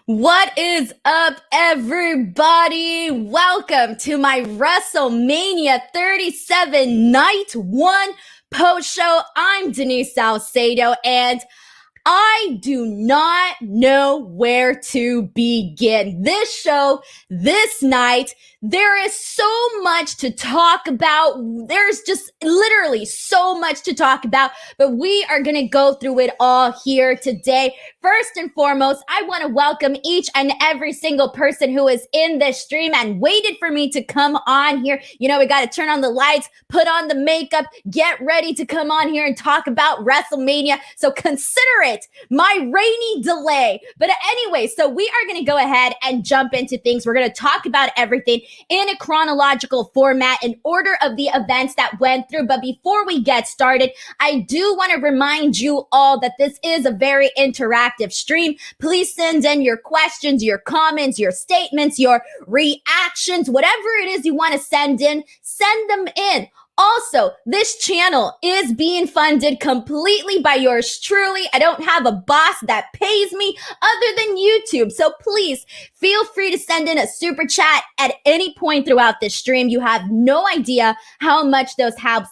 What is up, everybody? Welcome to my WrestleMania 37 Night 1 post show. I'm Denise Salcedo, and I do not know where to begin. This show, this night, there is so much to talk about. There's just literally so much to talk about, but we are going to go through it all here today. First and foremost, I want to welcome each and every single person who is in this stream and waited for me to come on here. You know, we got to turn on the lights, put on the makeup, get ready to come on here and talk about WrestleMania. So consider it my rainy delay. But anyway, so we are going to go ahead and jump into things. We're going to talk about everything in a chronological format in order of the events that went through. But before we get started, I do want to remind you all that this is a very interactive stream. Please send in your questions, your comments, your statements, your reactions, whatever it is you want to send in, send them in. Also, this channel is being funded completely by yours truly. I don't have a boss that pays me other than YouTube. So please feel free to send in a super chat at any point throughout this stream. You have no idea how much those help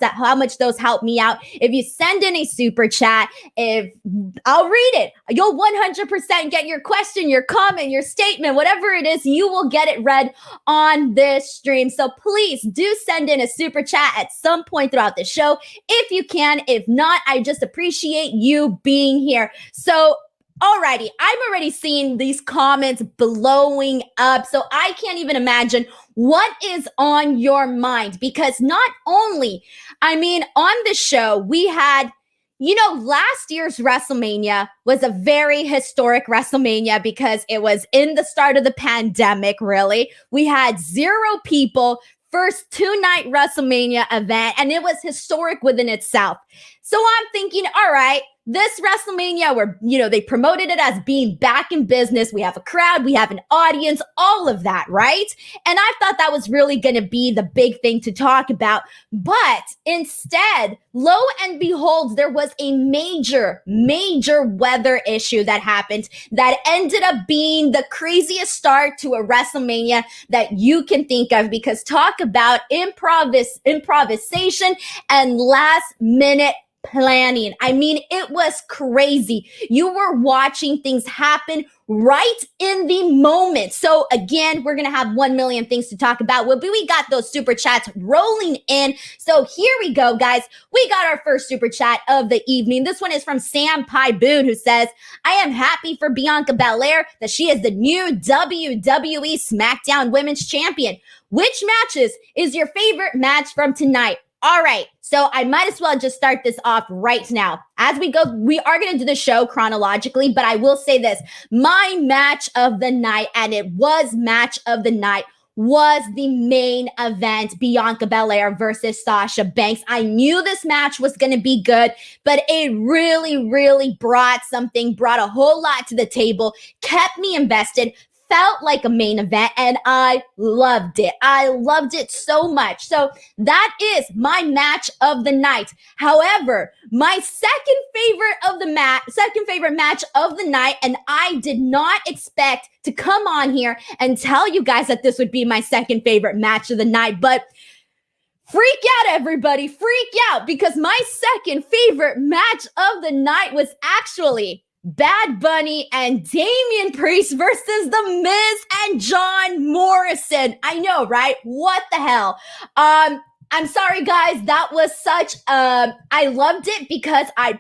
me out. If you send in a super chat, I'll read it. You'll 100% get your question, your comment, your statement, whatever it is, you will get it read on this stream. So please do send in a super chat at some point throughout the show if you can. If not, I just appreciate you being here. So alrighty, I'm already seeing these comments blowing up, so I can't even imagine what is on your mind, because not only, on the show, we had, last year's WrestleMania was a very historic WrestleMania because it was in the start of the pandemic, really. We had 0 people, first 2-night WrestleMania event, and it was historic within itself. So I'm thinking, all right, this WrestleMania where, they promoted it as being back in business. We have a crowd, we have an audience, all of that, right? And I thought that was really going to be the big thing to talk about. But instead, lo and behold, there was a major weather issue that happened that ended up being the craziest start to a WrestleMania that you can think of, because talk about improvisation and last minute planning. It was crazy. You were watching things happen right in the moment. So again, we're going to have 1 million things to talk about. Well, we got those super chats rolling in. So here we go, guys. We got our first super chat of the evening. This one is from Sam Pi Boone, who says, I am happy for Bianca Belair that she is the new WWE SmackDown Women's Champion. Which matches is your favorite match from tonight? All right, so I might as well just start this off right now. As we go, we are going to do the show chronologically, but I will say this. My match of the night, and it was match of the night, was the main event, Bianca Belair versus Sasha Banks. I knew this match was going to be good, but it really brought a whole lot to the table, kept me invested, felt like a main event, and I loved it. I loved it so much. So that is my match of the night. However, my second favorite match of the night, and I did not expect to come on here and tell you guys that this would be my second favorite match of the night, but freak out, everybody, freak out, because my second favorite match of the night was actually Bad Bunny and Damian Priest versus The Miz and John Morrison. I know, right? What the hell? I'm sorry, guys. That was I loved it because I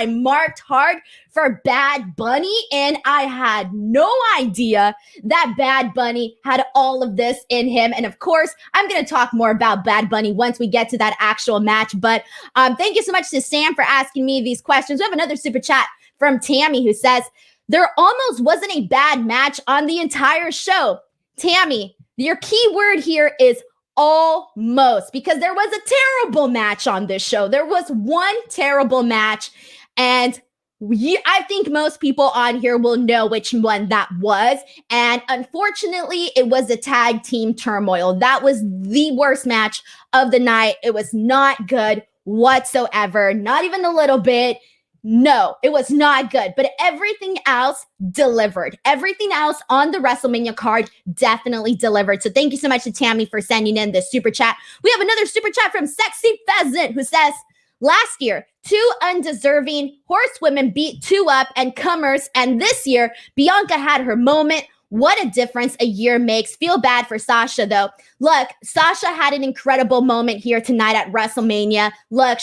marked hard for Bad Bunny, and I had no idea that Bad Bunny had all of this in him. And of course, I'm going to talk more about Bad Bunny once we get to that actual match. But thank you so much to Sam for asking me these questions. We have another super chat from Tammy, who says, there almost wasn't a bad match on the entire show. Tammy, your key word here is almost, because there was a terrible match on this show. There was one terrible match, and I think most people on here will know which one that was. And unfortunately, it was a tag team turmoil. That was the worst match of the night. It was not good whatsoever, not even a little bit. No, it was not good, but everything else delivered. Everything else on the WrestleMania card definitely delivered. So thank you so much to Tammy for sending in this super chat. We have another super chat from Sexy Pheasant who says, last year, 2 undeserving horsewomen beat 2 up and comers, and this year, Bianca had her moment. What a difference a year makes. Feel bad for Sasha, though. Look, Sasha had an incredible moment here tonight at WrestleMania. Look,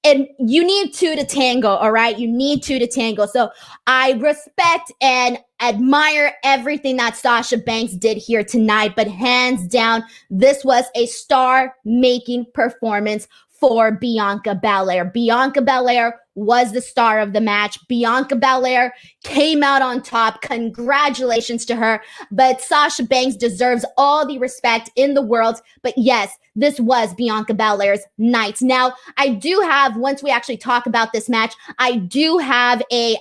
and you need 2 to tango, all right? You need 2 to tango. So I respect and admire everything that Sasha Banks did here tonight, but hands down, this was a star-making performance for Bianca Belair. Bianca Belair was the star of the match. Bianca Belair came out on top. Congratulations to her. But Sasha Banks deserves all the respect in the world. But yes, this was Bianca Belair's night. Now, I do have, once we actually talk about this match, I do have a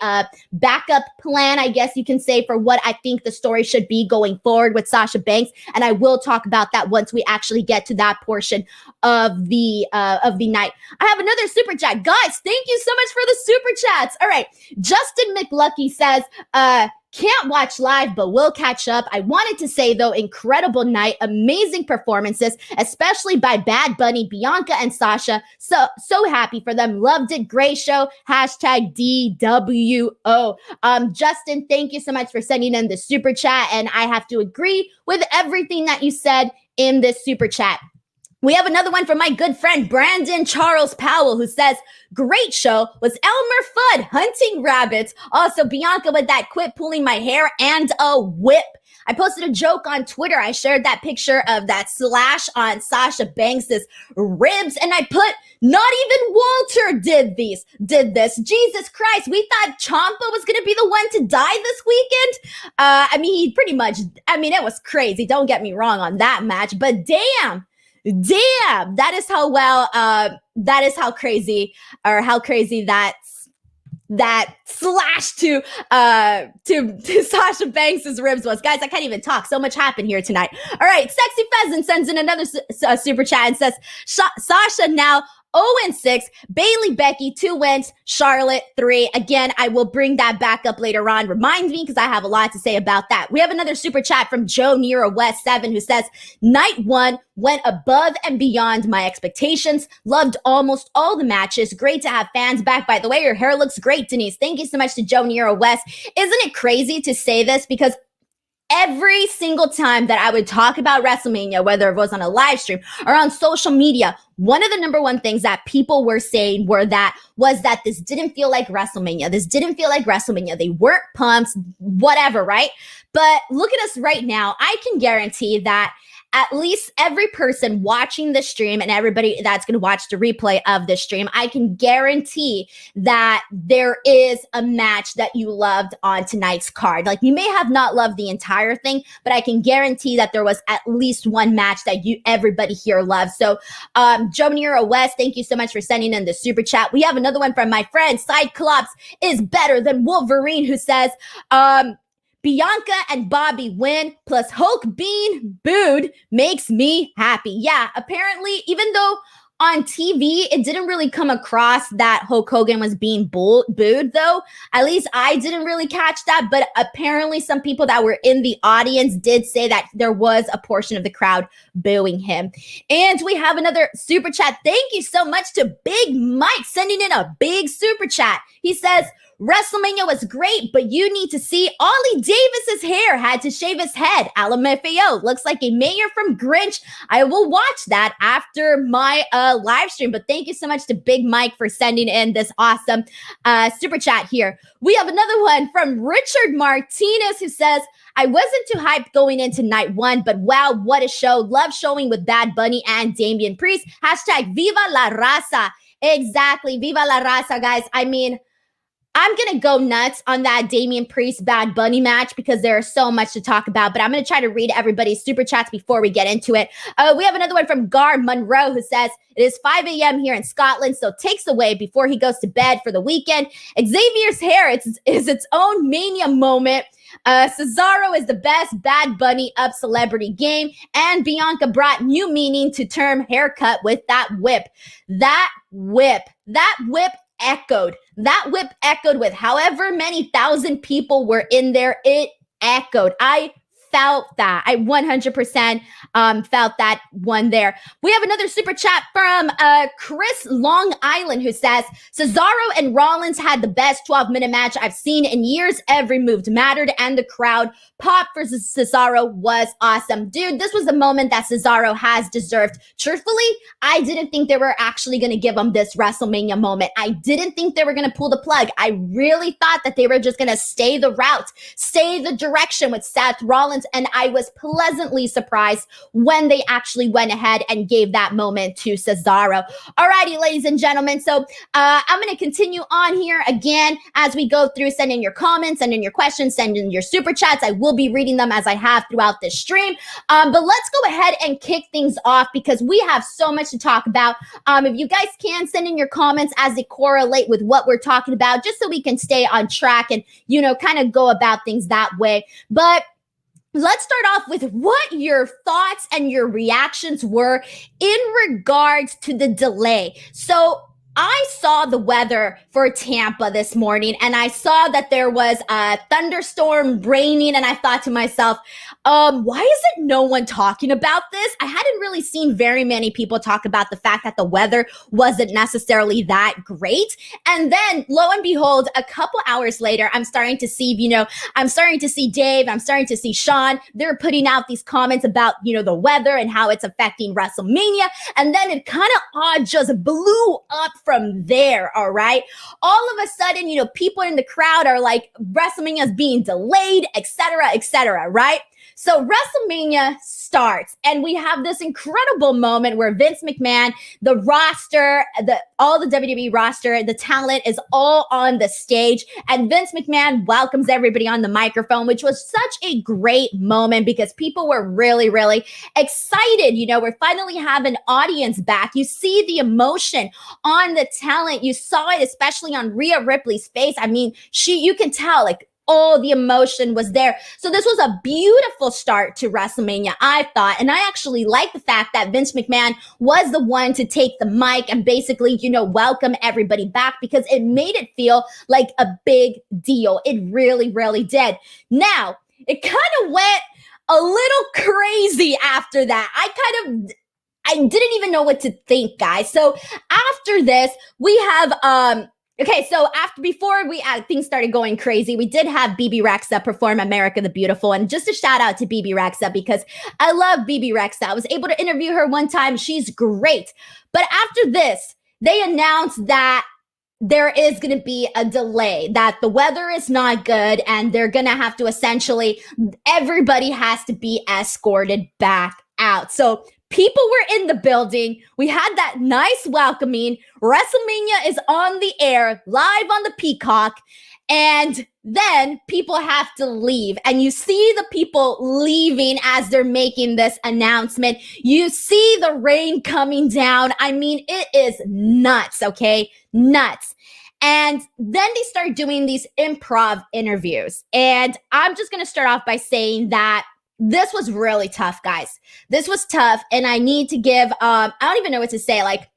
backup plan, I guess you can say, for what I think the story should be going forward with Sasha Banks. And I will talk about that once we actually get to that portion of the night. I have another super chat. Guys, thank you so much for the super chats. All right. Justin McLucky says, can't watch live, but we'll catch up. I wanted to say, though, incredible night, amazing performances, especially by Bad Bunny, Bianca, and Sasha. So happy for them. Loved it. Great show. Hashtag DWO. Justin, thank you so much for sending in the super chat. And I have to agree with everything that you said in this super chat. We have another one from my good friend Brandon Charles Powell who says, great show. Was Elmer Fudd hunting rabbits? Also, Bianca with that quit pulling my hair and a whip. I posted a joke on Twitter. I shared that picture of that slash on Sasha Banks's ribs, and I put, not even Walter did this. Jesus Christ, we thought Ciampa was going to be the one to die this weekend. He pretty much, it was crazy. Don't get me wrong on that match, but damn, that is how well, that is how crazy, or how crazy that slash to Sasha Banks's ribs was. Guys, I can't even talk. So much happened here tonight. All right, Sexy Pheasant sends in another super chat and says, Sasha now 0-6, Bailey, Becky, 2 wins, Charlotte, 3. Again, I will bring that back up later on. Remind me, because I have a lot to say about that. We have another super chat from Joe Nero West 7 who says, night 1 went above and beyond my expectations. Loved almost all the matches. Great to have fans back. By the way, your hair looks great, Denise. Thank you so much to Joe Nero West. Isn't it crazy to say this? Because every single time that I would talk about WrestleMania, whether it was on a live stream or on social media, one of the number one things that people were saying was that this didn't feel like WrestleMania. This didn't feel like WrestleMania. They weren't pumped, whatever, right? But look at us right now. I can guarantee that at least every person watching the stream and everybody that's going to watch the replay of the stream, I can guarantee that there is a match that you loved on tonight's card. Like, you may have not loved the entire thing, but I can guarantee that there was at least one match that everybody here loves. So, Joe Nero West, thank you so much for sending in the super chat. We have another one from my friend Cyclops is better than Wolverine, who says, Bianca and Bobby win, plus Hulk being booed makes me happy. Yeah, apparently, even though on TV, it didn't really come across that Hulk Hogan was being booed, though. At least I didn't really catch that, but apparently some people that were in the audience did say that there was a portion of the crowd booing him. And we have another super chat. Thank you so much to Big Mike sending in a big super chat. He says, WrestleMania was great, but you need to see Ollie Davis's hair. Had to shave his head. LMFAO looks like a mayor from Grinch. I will watch that after my live stream. But thank you so much to Big Mike for sending in this awesome super chat here. We have another one from Richard Martinez who says, I wasn't too hyped going into night 1, but wow, what a show. Love showing with Bad Bunny and Damian Priest. Hashtag Viva la Raza. Exactly. Viva la Raza, guys. I'm going to go nuts on that Damian Priest Bad Bunny match because there's so much to talk about, but I'm going to try to read everybody's super chats before we get into it. We have another one from Gar Monroe who says, it is 5 a.m. here in Scotland, so takes away before he goes to bed for the weekend. Xavier's hair is its own mania moment. Cesaro is the best Bad Bunny up celebrity game, and Bianca brought new meaning to term haircut with that whip. That whip echoed. That whip echoed with however many thousand people were in there. It echoed. I felt that. I 100% felt that one there. We have another super chat from Chris Long Island who says, Cesaro and Rollins had the best 12-minute match I've seen in years. Every move mattered and the crowd pop for Cesaro was awesome. Dude, this was the moment that Cesaro has deserved. Truthfully, I didn't think they were actually going to give him this WrestleMania moment. I didn't think they were going to pull the plug. I really thought that they were just going to stay the route, stay the direction with Seth Rollins, and I was pleasantly surprised when they actually went ahead and gave that moment to Cesaro. Alrighty, ladies and gentlemen, so I'm going to continue on here again as we go through. Send in your comments, send in your questions, send in your super chats. I will be reading them as I have throughout this stream. But let's go ahead and kick things off because we have so much to talk about. If you guys can send in your comments as they correlate with what we're talking about, just so we can stay on track and, you know, kind of go about things that way. But let's start off with what your thoughts and your reactions were in regards to the delay. So I saw the weather for Tampa this morning and I saw that there was a thunderstorm raining and I thought to myself, why isn't no one talking about this? I hadn't really seen very many people talk about the fact that the weather wasn't necessarily that great. And then lo and behold, a couple hours later, I'm starting to see, I'm starting to see Dave, I'm starting to see Sean. They're putting out these comments about, the weather and how it's affecting WrestleMania. And then it kind of all just blew up from there, all right? All of a sudden, people in the crowd are like, WrestleMania is being delayed, etc., right? So WrestleMania starts, and we have this incredible moment where Vince McMahon, the roster, all the WWE roster, the talent is all on the stage, and Vince McMahon welcomes everybody on the microphone, which was such a great moment because people were really, really excited. We finally have an audience back. You see the emotion on the talent. You saw it, especially on Rhea Ripley's face. I mean, you can tell, like, all the emotion was there. So this was a beautiful start to WrestleMania, I thought. And I actually like the fact that Vince McMahon was the one to take the mic and basically, welcome everybody back because it made it feel like a big deal. It really, really did. Now, it kind of went a little crazy after that. I didn't even know what to think, guys. So after this, we have, okay, so before things started going crazy, we did have BB Rexa perform America the Beautiful. And just a shout out to BB Rexa because I love BB Rexa. I was able to interview her one time. She's great. But after this, they announced that there is going to be a delay, that the weather is not good, and they're going to have to everybody has to be escorted back out. So people were in the building. We had that nice welcoming. WrestleMania is on the air, live on the Peacock. And then people have to leave. And you see the people leaving as they're making this announcement. You see the rain coming down. I mean, it is nuts, okay? Nuts. And then they start doing these improv interviews. And I'm just going to start off by saying that this was really tough, guys. This was tough. And I need to give, I don't even know what to say. Like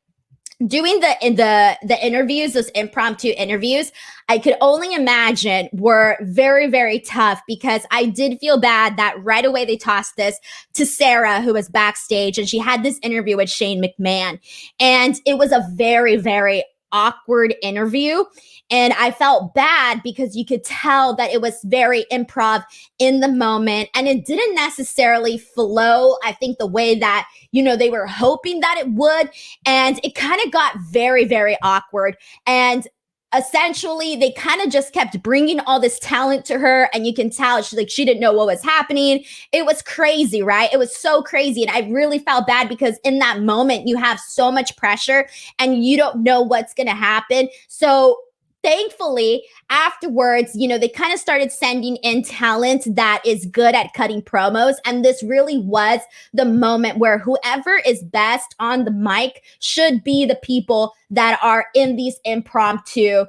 doing the interviews, those impromptu interviews, I could only imagine were very, very tough because I did feel bad that right away they tossed this to Sarah, who was backstage, and she had this interview with Shane McMahon. And it was a very, very awkward interview. And I felt bad because you could tell that it was very improv in the moment and it didn't necessarily flow, I think, the way that, they were hoping that it would. And it kind of got very, very awkward. And essentially, they kind of just kept bringing all this talent to her, and you can tell she didn't know what was happening. It was crazy, right? It was so crazy, and I really felt bad because in that moment, you have so much pressure, and you don't know what's going to happen. So thankfully, afterwards, they kind of started sending in talent that is good at cutting promos. And this really was the moment where whoever is best on the mic should be the people that are in these impromptu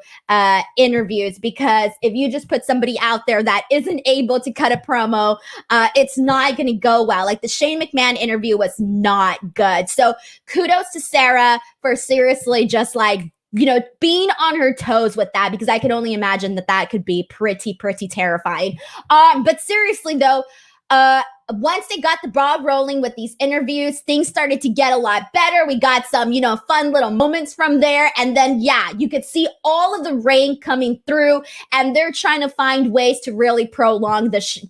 interviews. Because if you just put somebody out there that isn't able to cut a promo, it's not going to go well. Like the Shane McMahon interview was not good. So kudos to Sarah for seriously just like being on her toes with that, because I could only imagine that could be pretty terrifying. But seriously though, once they got the ball rolling with these interviews, things started to get a lot better. We got some, fun little moments from there. And then, you could see all of the rain coming through, and they're trying to find ways to really prolong this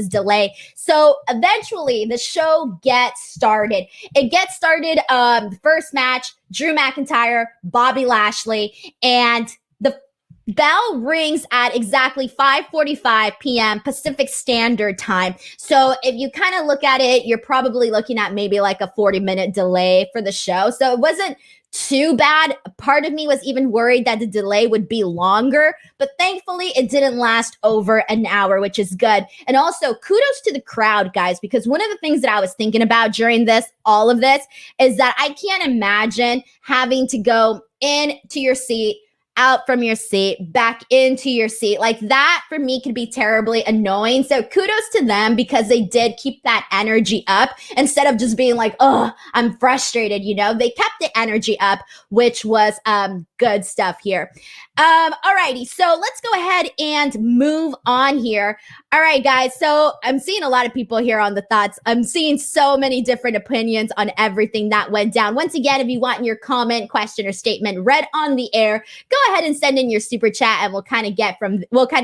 delay. So eventually the show gets started. It gets started, the first match, Drew McIntyre, Bobby Lashley, and the bell rings at exactly 5:45 p.m. Pacific Standard Time. So if you kind of look at it, you're probably looking at maybe like a 40-minute delay for the show. So it wasn't too bad. Part of me was even worried that the delay would be longer, but thankfully it didn't last over an hour, which is good. And also kudos to the crowd, guys, because one of the things that I was thinking about during all of this, is that I can't imagine having to go into your seat, out from your seat, back into your seat. Like that for me could be terribly annoying. So kudos to them, because they did keep that energy up instead of just being like, oh, I'm frustrated. They kept the energy up, which was good stuff here. Alrighty, so let's go ahead and move on here. All right, guys. So I'm seeing a lot of people here on the thoughts. I'm seeing so many different opinions on everything that went down. Once again, if you want your comment, question, or statement read on the air, go ahead and send in your super chat, and we'll kind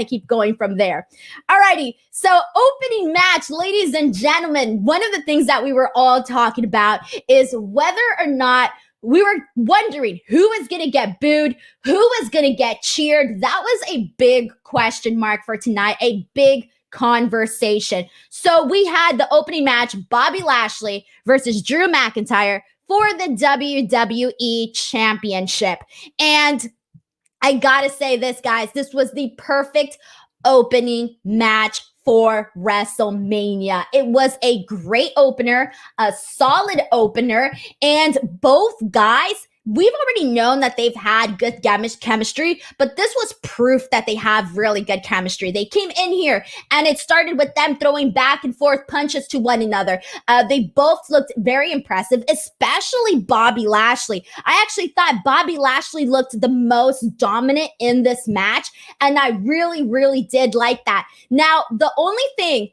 of keep going from there. Alrighty, so opening match, ladies and gentlemen. One of the things that we were all talking about is whether or not we were wondering who was going to get booed, who was going to get cheered. That was a big question mark for tonight, a big conversation. So we had the opening match, Bobby Lashley versus Drew McIntyre for the WWE Championship. And I gotta say this, guys, this was the perfect opening match for WrestleMania. It was a great opener, a solid opener, and both guys, we've already known that they've had good chemistry, but this was proof that they have really good chemistry. They came in here and it started with them throwing back and forth punches to one another. They both looked very impressive, especially Bobby Lashley. I actually thought Bobby Lashley looked the most dominant in this match, and I really, really did like that. Now, the only thing,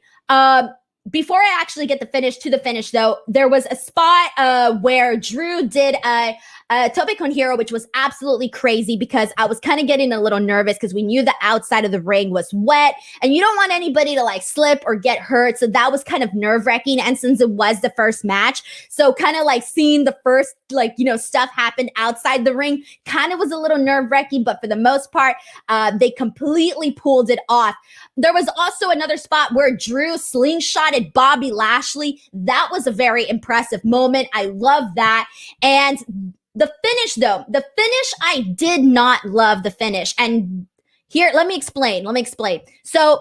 before I actually get to the finish, though, there was a spot where Drew did a Tope con Hero, which was absolutely crazy, because I was kind of getting a little nervous because we knew the outside of the ring was wet and you don't want anybody to like slip or get hurt. So that was kind of nerve-wracking. And since it was the first match, so kind of like seeing the first stuff happen outside the ring kind of was a little nerve-wracking, but for the most part, they completely pulled it off. There was also another spot where Drew slingshotted Bobby Lashley. That was a very impressive moment. I love that. And the finish, I did not love the finish. And here, let me explain. So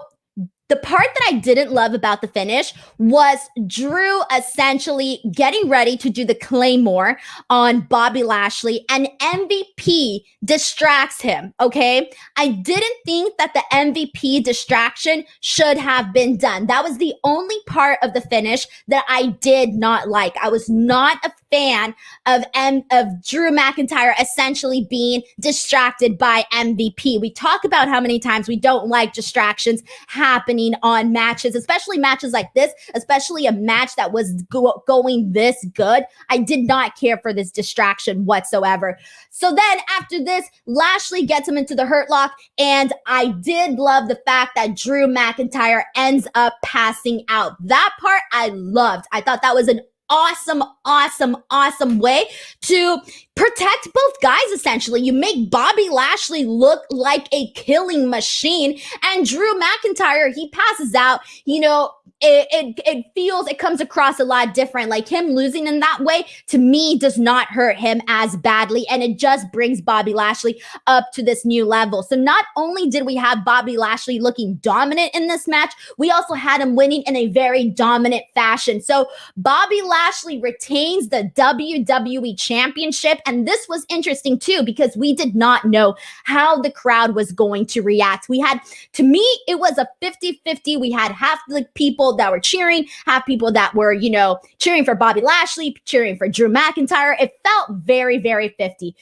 the part that I didn't love about the finish was Drew essentially getting ready to do the Claymore on Bobby Lashley, and MVP distracts him, okay? I didn't think that the MVP distraction should have been done. That was the only part of the finish that I did not like. I was not a fan of Drew McIntyre essentially being distracted by MVP. We talk about how many times we don't like distractions happening on matches, especially matches like this, especially a match that was going this good. I did not care for this distraction whatsoever. So then after this, Lashley gets him into the hurt lock, and I did love the fact that Drew McIntyre ends up passing out. That part I loved. I thought that was an awesome way to protect both guys, essentially. You make Bobby Lashley look like a killing machine, and Drew McIntyre, he passes out. It comes across a lot different. Like, him losing in that way, to me, does not hurt him as badly, and it just brings Bobby Lashley up to this new level. So not only did we have Bobby Lashley looking dominant in this match, we also had him winning in a very dominant fashion. So Bobby Lashley retains the WWE Championship, And this was interesting too, because we did not know how the crowd was going to react. We had, to me, it was a 50-50. We had half the people that were cheering, half people that were, you know, cheering for Bobby Lashley, cheering for Drew McIntyre. It felt very, very 50-50.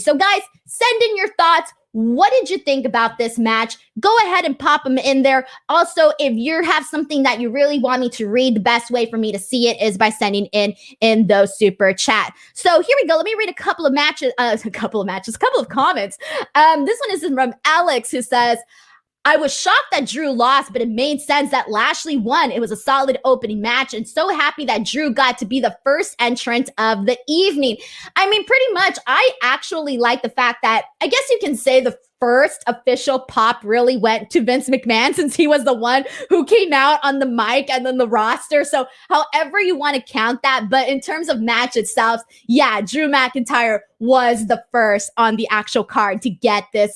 So guys, send in your thoughts. What did you think about this match? Go ahead and pop them in there. Also, if you have something that you really want me to read, the best way for me to see it is by sending in those super chat. So here we go. Let me read a couple of comments. This one is from Alex, who says, I was shocked that Drew lost, but it made sense that Lashley won. It was a solid opening match, and so happy that Drew got to be the first entrant of the evening. I mean, pretty much, I actually like the fact that, I guess you can say, the first official pop really went to Vince McMahon, since he was the one who came out on the mic and then the roster. So however you want to count that, but in terms of match itself, yeah, Drew McIntyre was the first on the actual card to get this,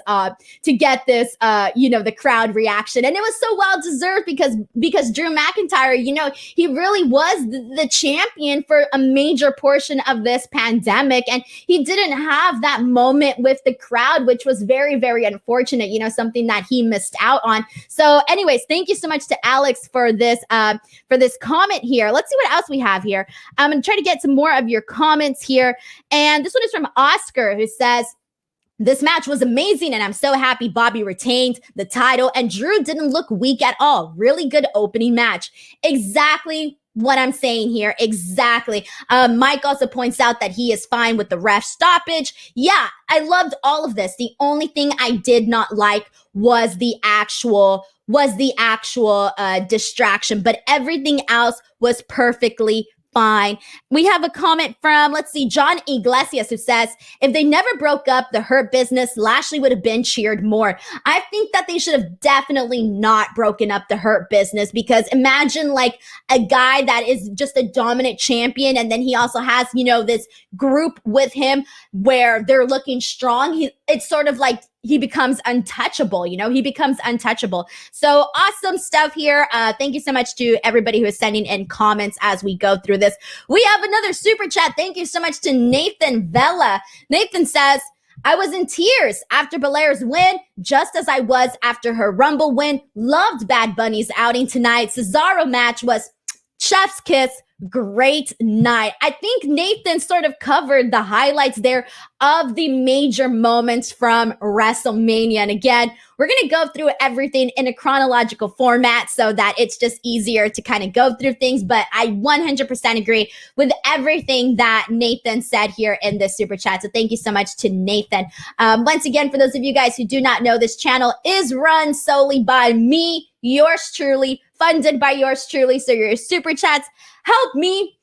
you know, the crowd reaction. And it was so well deserved because Drew McIntyre, you know, he really was the champion for a major portion of this pandemic. And he didn't have that moment with the crowd, which was very, very unfortunate, you know, something that he missed out on. So anyways, thank you so much to Alex for this comment here. Let's see what else we have here. I'm going to try to get some more of your comments here. And this one is from Oscar, who says, this match was amazing, and I'm so happy Bobby retained the title, and Drew didn't look weak at all. Really good opening match. Exactly what I'm saying here. Exactly. Mike also points out that he is fine with the ref stoppage. Yeah, I loved all of this. The only thing I did not like was the actual distraction, but everything else was perfectly fine. We have a comment from, let's see, John Iglesias, who says, if they never broke up the Hurt Business, Lashley would have been cheered more. I think that they should have definitely not broken up the Hurt Business, because imagine like a guy that is just a dominant champion, and then he also has, you know, this group with him where they're looking strong. It's sort of like he becomes untouchable, you know, he becomes untouchable. So awesome stuff here. Thank you so much to everybody who is sending in comments as we go through this. We have another super chat. Thank you so much to Nathan Vella. Nathan says, I was in tears after Belair's win, just as I was after her Rumble win. Loved Bad Bunny's outing tonight. Cesaro match was chef's kiss. Great night. I think Nathan sort of covered the highlights there of the major moments from WrestleMania. And again, we're going to go through everything in a chronological format so that it's just easier to kind of go through things. But I 100% agree with everything that Nathan said here in this super chat. So thank you so much to Nathan. Once again, for those of you guys who do not know, this channel is run solely by me, yours truly, funded by yours truly. So your super chats help me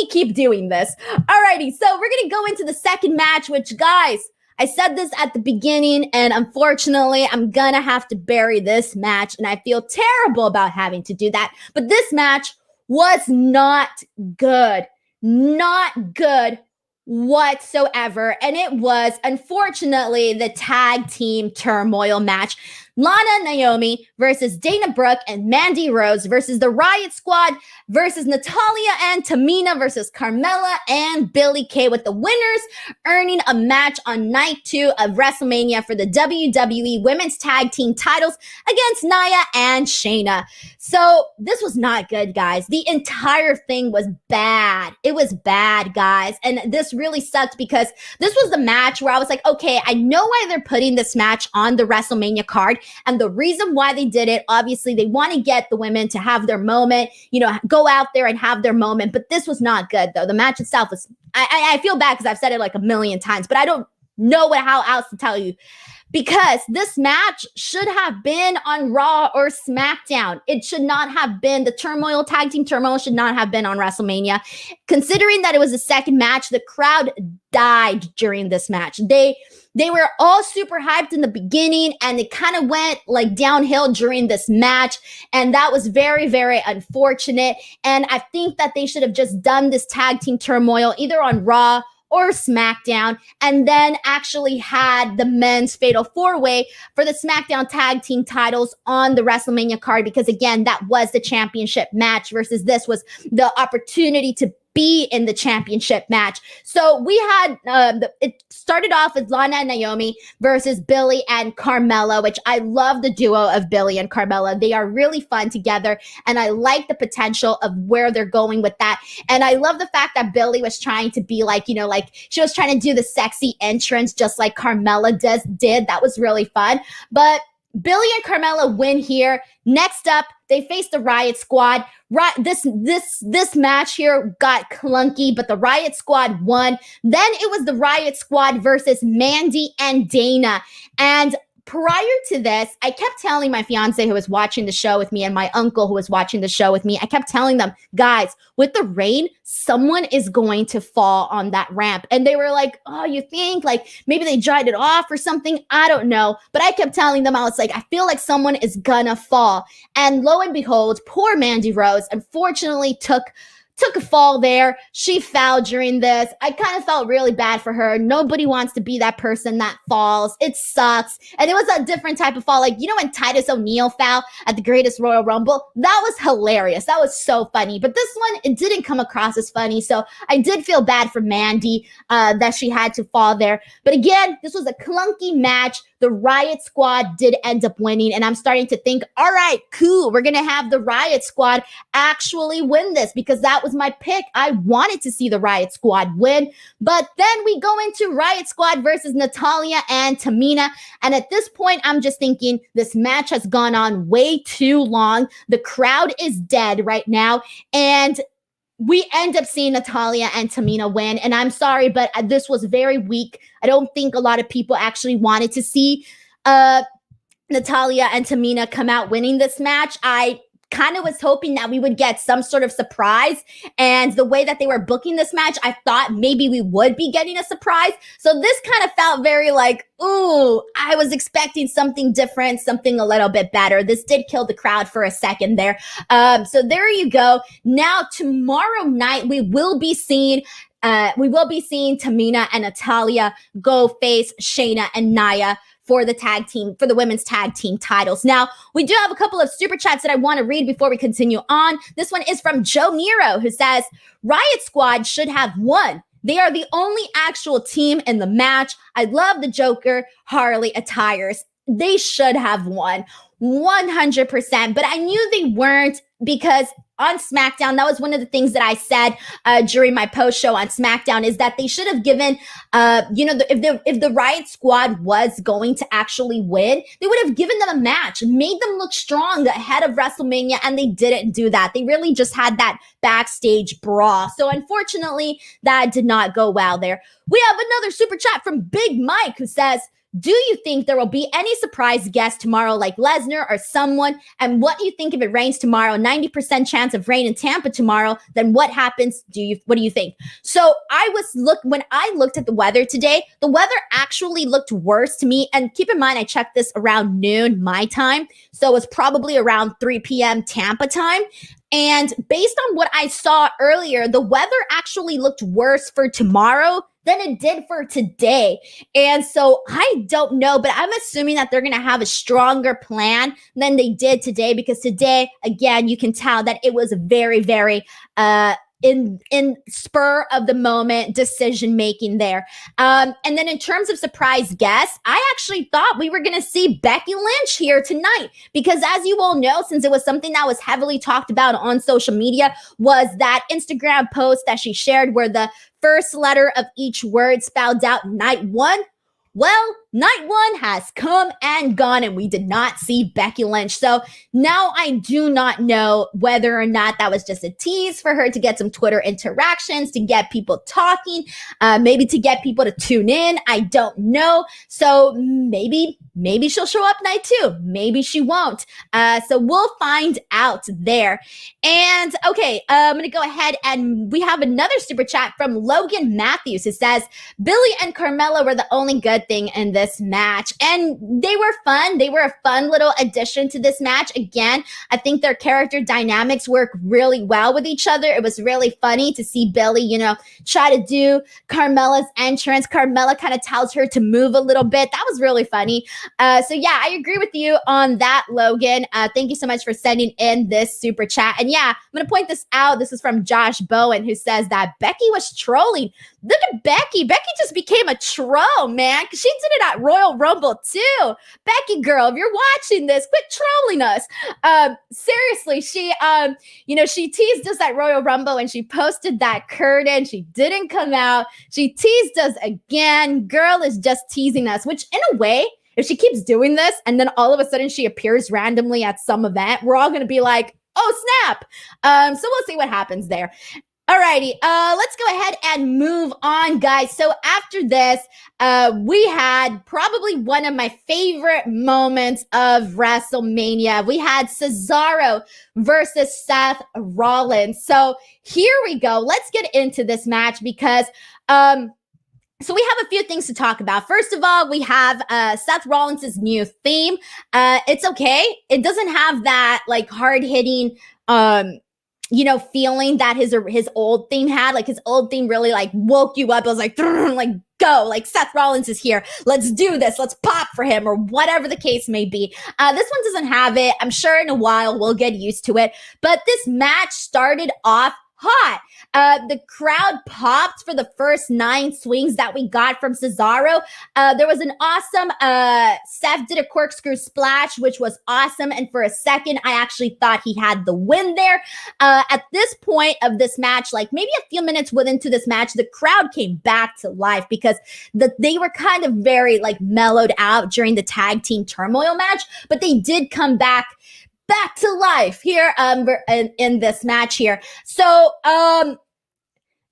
keep doing this. Alrighty, so we're gonna go into the second match, which, guys, I said this at the beginning, and unfortunately, I'm gonna have to bury this match, and I feel terrible about having to do that. But this match was not good. Not good whatsoever. And it was, unfortunately, the tag team turmoil match. Lana Naomi versus Dana Brooke and Mandy Rose versus the Riot Squad versus Natalya and Tamina versus Carmella and Billie Kay, with the winners earning a match on night 2 of WrestleMania for the WWE Women's Tag Team titles against Nia and Shayna. So this was not good, guys. The entire thing was bad. It was bad, guys. And this really sucked, because this was the match where I was like, okay, I know why they're putting this match on the WrestleMania card. And the reason why they did it, obviously, they want to get the women to have their moment, you know, go out there and have their moment. But this was not good, though. The match itself was, I feel bad because I've said it like a million times, but I don't know how else to tell you. Because this match should have been on Raw or SmackDown. It should not have been, the Turmoil, Tag Team Turmoil should not have been on WrestleMania. Considering that it was the second match, the crowd died during this match. They were all super hyped in the beginning, and it kind of went like downhill during this match. And that was very, very unfortunate. And I think that they should have just done this Tag Team Turmoil either on Raw or SmackDown, and then actually had the men's Fatal 4-Way for the SmackDown Tag Team titles on the WrestleMania card, because again, that was the championship match versus this was the opportunity to be in the championship match. So we had, it started off with Lana and Naomi versus Billy and Carmella, which I love the duo of Billy and Carmella. They are really fun together, and I like the potential of where they're going with that. And I love the fact that Billy was trying to be like, you know, like she was trying to do the sexy entrance just like Carmella did. That was really fun. But Billy and Carmella win here. Next up, they face the Riot Squad. This match here got clunky, but the Riot Squad won. Then it was the Riot Squad versus Mandy and Dana. And prior to this, I kept telling my fiance who was watching the show with me and my uncle who was watching the show with me, I kept telling them, guys, with the rain, someone is going to fall on that ramp. And they were like, oh, you think? Like maybe they dried it off or something? I don't know. But I kept telling them, I was like, I feel like someone is gonna fall. And lo and behold, poor Mandy Rose unfortunately took a fall there. She fell during this. I kind of felt really bad for her. Nobody wants to be that person that falls. It sucks. And it was a different type of fall. Like, you know, when Titus O'Neil fell at the Greatest Royal Rumble, that was hilarious. That was so funny. But this one, it didn't come across as funny. So I did feel bad for Mandy that she had to fall there. But again, this was a clunky match. The Riot Squad did end up winning, and I'm starting to think, all right, cool, we're going to have the Riot Squad actually win this because that was my pick. I wanted to see the Riot Squad win, but then we go into Riot Squad versus Natalya and Tamina, and at this point, I'm just thinking this match has gone on way too long. The crowd is dead right now, and we end up seeing Natalya and Tamina win. And I'm sorry, but this was very weak. I don't think a lot of people actually wanted to see Natalya and Tamina come out winning this match. I kind of was hoping that we would get some sort of surprise. And the way that they were booking this match, I thought maybe we would be getting a surprise. So this kind of felt very like, ooh, I was expecting something different, something a little bit better. This did kill the crowd for a second there. So there you go. Now, tomorrow night, we will be seeing Tamina and Natalya go face Shayna and Nia for the tag team, for the women's tag team titles. Now, we do have a couple of super chats that I want to read before we continue on. This one is from Joe Nero, who says, Riot Squad should have won. They are the only actual team in the match. I love the Joker Harley attires. They should have won 100%, but I knew they weren't because on SmackDown, that was one of the things that I said during my post show on SmackDown is that they should have given, if the Riot Squad was going to actually win, they would have given them a match, made them look strong ahead of WrestleMania, and they didn't do that. They really just had that backstage brawl. So unfortunately, that did not go well there. We have another super chat from Big Mike who says, do you think there will be any surprise guest tomorrow like Lesnar or someone? And what do you think if it rains tomorrow? 90% chance of rain in Tampa tomorrow. Then what happens? What do you think? So when I looked at the weather today, the weather actually looked worse to me. And keep in mind, I checked this around noon my time. So it was probably around 3 p.m. Tampa time. And based on what I saw earlier, the weather actually looked worse for tomorrow than it did for today. And so I don't know, but I'm assuming that they're going to have a stronger plan than they did today, because today, again, you can tell that it was very, very in spur of the moment decision making there. And then in terms of surprise guests, I actually thought we were going to see Becky Lynch here tonight, because as you all know, since it was something that was heavily talked about on social media, was that Instagram post that she shared where the first letter of each word spelled out night one. Well, night one has come and gone, and we did not see Becky Lynch. So now I do not know whether or not that was just a tease for her to get some Twitter interactions, to get people talking, maybe to get people to tune in. I don't know. So maybe she'll show up night two. Maybe she won't. So we'll find out there. And okay, I'm going to go ahead, and we have another super chat from Logan Matthews who says, Billy and Carmella were the only good thing in this this match. And they were fun. They were a fun little addition to this match. Again, I think their character dynamics work really well with each other. It was really funny to see Billy, try to do Carmella's entrance. Carmella kind of tells her to move a little bit. That was really funny. So yeah, I agree with you on that, Logan. Thank you so much for sending in this super chat. And yeah, I'm going to point this out. This is from Josh Bowen, who says that Becky was trolling. Look at Becky. Becky just became a troll, man. She did it at Royal Rumble too. Becky girl, if you're watching this, quit trolling us. Seriously, she teased us at Royal Rumble and she posted that curtain. She didn't come out. She teased us again. Girl is just teasing us, which in a way, if she keeps doing this and then all of a sudden she appears randomly at some event, we're all going to be like, oh, snap. So we'll see what happens there. Alrighty, let's go ahead and move on, guys. So after this, we had probably one of my favorite moments of WrestleMania. We had Cesaro versus Seth Rollins. So here we go. Let's get into this match because so we have a few things to talk about. First of all, we have Seth Rollins' new theme. It's okay. It doesn't have that like hard-hitting feeling that his old theme had. Like his old theme really like woke you up. It was like, go, like Seth Rollins is here. Let's do this. Let's pop for him or whatever the case may be. This one doesn't have it. I'm sure in a while we'll get used to it. But this match started off hot. The crowd popped for the first 9 swings that we got from Cesaro. There was an awesome, Seth did a corkscrew splash, which was awesome. And for a second, I actually thought he had the win there. At this point of this match, like maybe a few minutes into this match, the crowd came back to life because they were kind of very like mellowed out during the tag team turmoil match, but they did come back to life here in this match here. So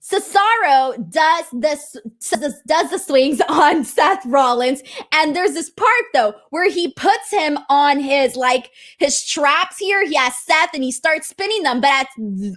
Cesaro does the swings on Seth Rollins, and there's this part though where he puts him on his traps here. He has Seth and he starts spinning them, but at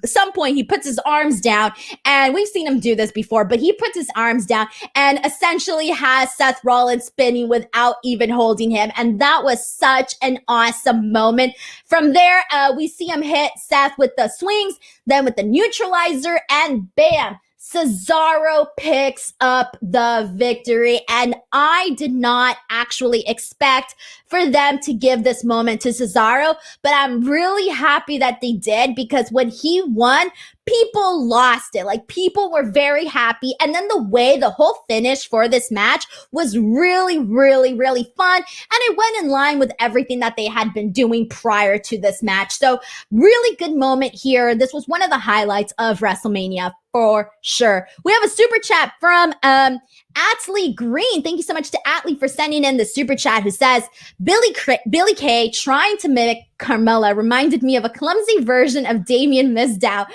some point he puts his arms down, and we've seen him do this before, but he puts his arms down and essentially has Seth Rollins spinning without even holding him, and that was such an awesome moment. From there, we see him hit Seth with the swings, then with the neutralizer, and bam! Cesaro picks up the victory, and I did not actually expect for them to give this moment to Cesaro, but I'm really happy that they did because when he won, people lost it. Like people were very happy, and then the whole finish for this match was really, really, really fun, and it went in line with everything that they had been doing prior to this match. So really good moment here. This was one of the highlights of WrestleMania for sure. We have a super chat from Atlee Green. Thank you so much to Atlee for sending in the super chat, who says, Billy Kay trying to mimic Carmella reminded me of a clumsy version of Damian Mizdow.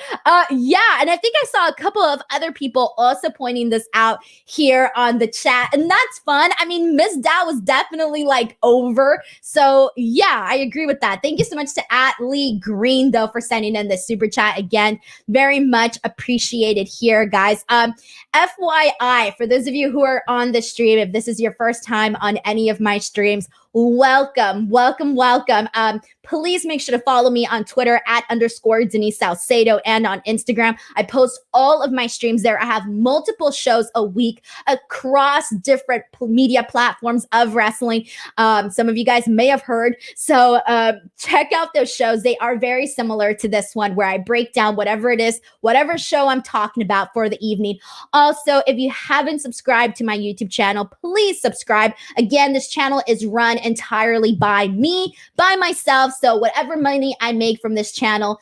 Yeah, and I think I saw a couple of other people also pointing this out here on the chat, and that's fun. I mean, Mizdow was definitely like over. So yeah, I agree with that. Thank you so much to Atlee Green though for sending in the super chat again. Very much appreciated here, guys. FYI, for those of you who are on the stream, if this is your first time on any of my streams, welcome. Please make sure to follow me on Twitter @_ Denise Salcedo and on Instagram. I post all of my streams there. I have multiple shows a week across different media platforms of wrestling. Some of you guys may have heard. So check out those shows. They are very similar to this one where I break down whatever it is, whatever show I'm talking about for the evening. Also, if you haven't subscribed to my YouTube channel, please subscribe. Again, this channel is run entirely by me, by myself. So whatever money I make from this channel,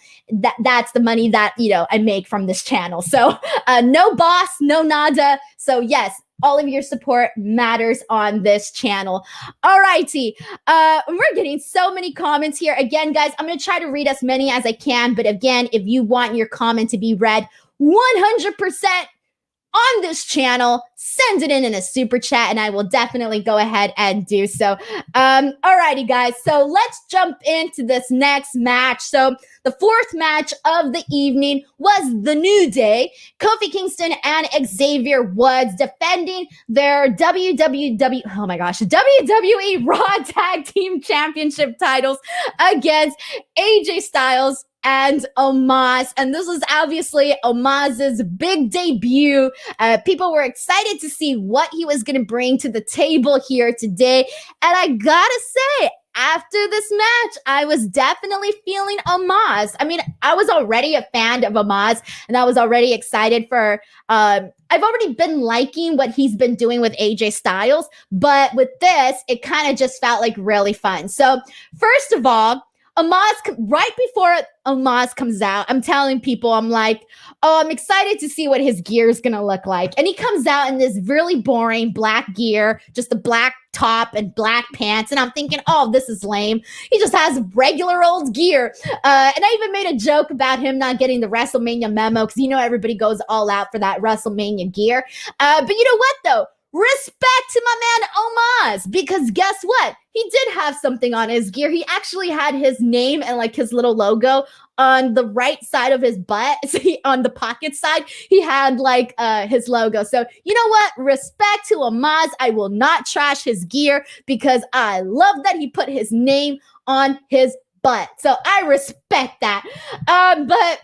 that's the money that, I make from this channel. So no boss, no nada. So yes, all of your support matters on this channel. All righty. We're getting so many comments here. Again, guys, I'm going to try to read as many as I can. But again, if you want your comment to be read 100% on this channel, send it in a super chat, and I will definitely go ahead and do so. Alrighty, guys. So let's jump into this next match. So the fourth match of the evening was The New Day, Kofi Kingston and Xavier Woods defending their WWE Raw Tag Team Championship titles against AJ Styles and Omos. And this was obviously Omos's big debut. People were excited to see what he was going to bring to the table here today. And I gotta say, after this match, I was definitely feeling Omos. I mean, I was already a fan of Omos, and I was already excited for, I've already been liking what he's been doing with AJ Styles, but with this, it kind of just felt like really fun. So first of all, right before Omos comes out, I'm telling people, I'm like, oh, I'm excited to see what his gear is going to look like. And he comes out in this really boring black gear, just a black top and black pants. And I'm thinking, oh, this is lame. He just has regular old gear. And I even made a joke about him not getting the WrestleMania memo because, you know, everybody goes all out for that WrestleMania gear. But you know what, though? Respect to my man Omos, because guess what? He did have something on his gear. He actually had his name and like his little logo on the right side of his butt. So on the pocket side, he had like his logo. So you know what? Respect to Omos. I will not trash his gear because I love that he put his name on his butt. So I respect that. But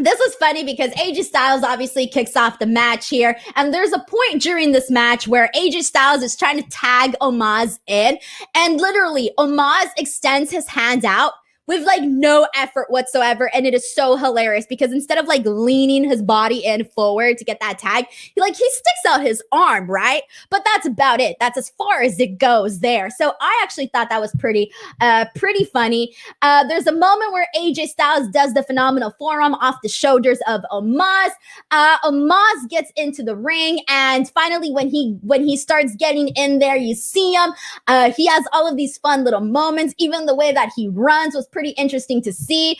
this was funny because AJ Styles obviously kicks off the match here. And there's a point during this match where AJ Styles is trying to tag Omos in. And literally, Omos extends his hand out with like no effort whatsoever. And it is so hilarious because instead of like leaning his body in forward to get that tag, he sticks out his arm, right? But that's about it. That's as far as it goes there. So I actually thought that was pretty funny. There's a moment where AJ Styles does the phenomenal forearm off the shoulders of Omos. Omos gets into the ring, and finally when he starts getting in there, you see him. He has all of these fun little moments. Even the way that he runs was pretty interesting to see.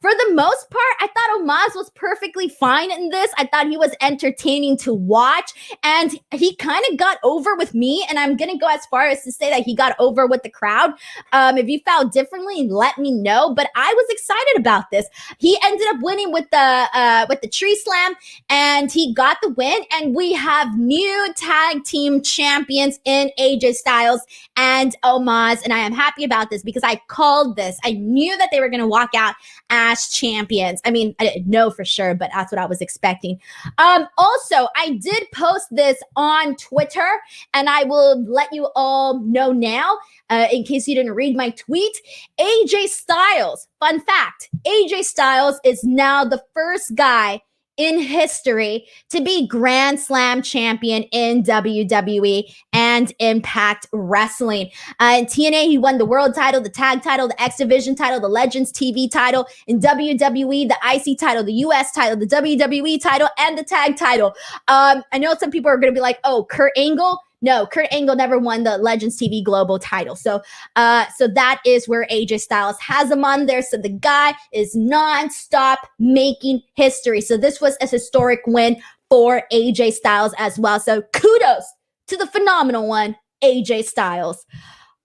For the most part, I thought Omos was perfectly fine in this. I thought he was entertaining to watch, and he kind of got over with me, and I'm going to go as far as to say that he got over with the crowd. If you felt differently, let me know, but I was excited about this. He ended up winning with the tree slam, and he got the win, and we have new tag team champions in AJ Styles and Omos, and I am happy about this because I called this. I knew that they were going to walk out as champions. I mean, I didn't know for sure, but that's what I was expecting. Also, I did post this on Twitter, and I will let you all know now, in case you didn't read my tweet. AJ Styles, fun fact, AJ Styles is now the first guy in history to be Grand Slam champion in WWE and Impact Wrestling. In TNA, he won the world title, the tag title, the X Division title, the Legends TV title. In WWE, the IC title, the US title, the WWE title, and the tag title. I know some people are going to be like, oh, Kurt Angle. No, Kurt Angle never won the Legends TV Global title. So that is where AJ Styles has him on there. So the guy is nonstop making history. So this was a historic win for AJ Styles as well. So kudos to the phenomenal one, AJ Styles.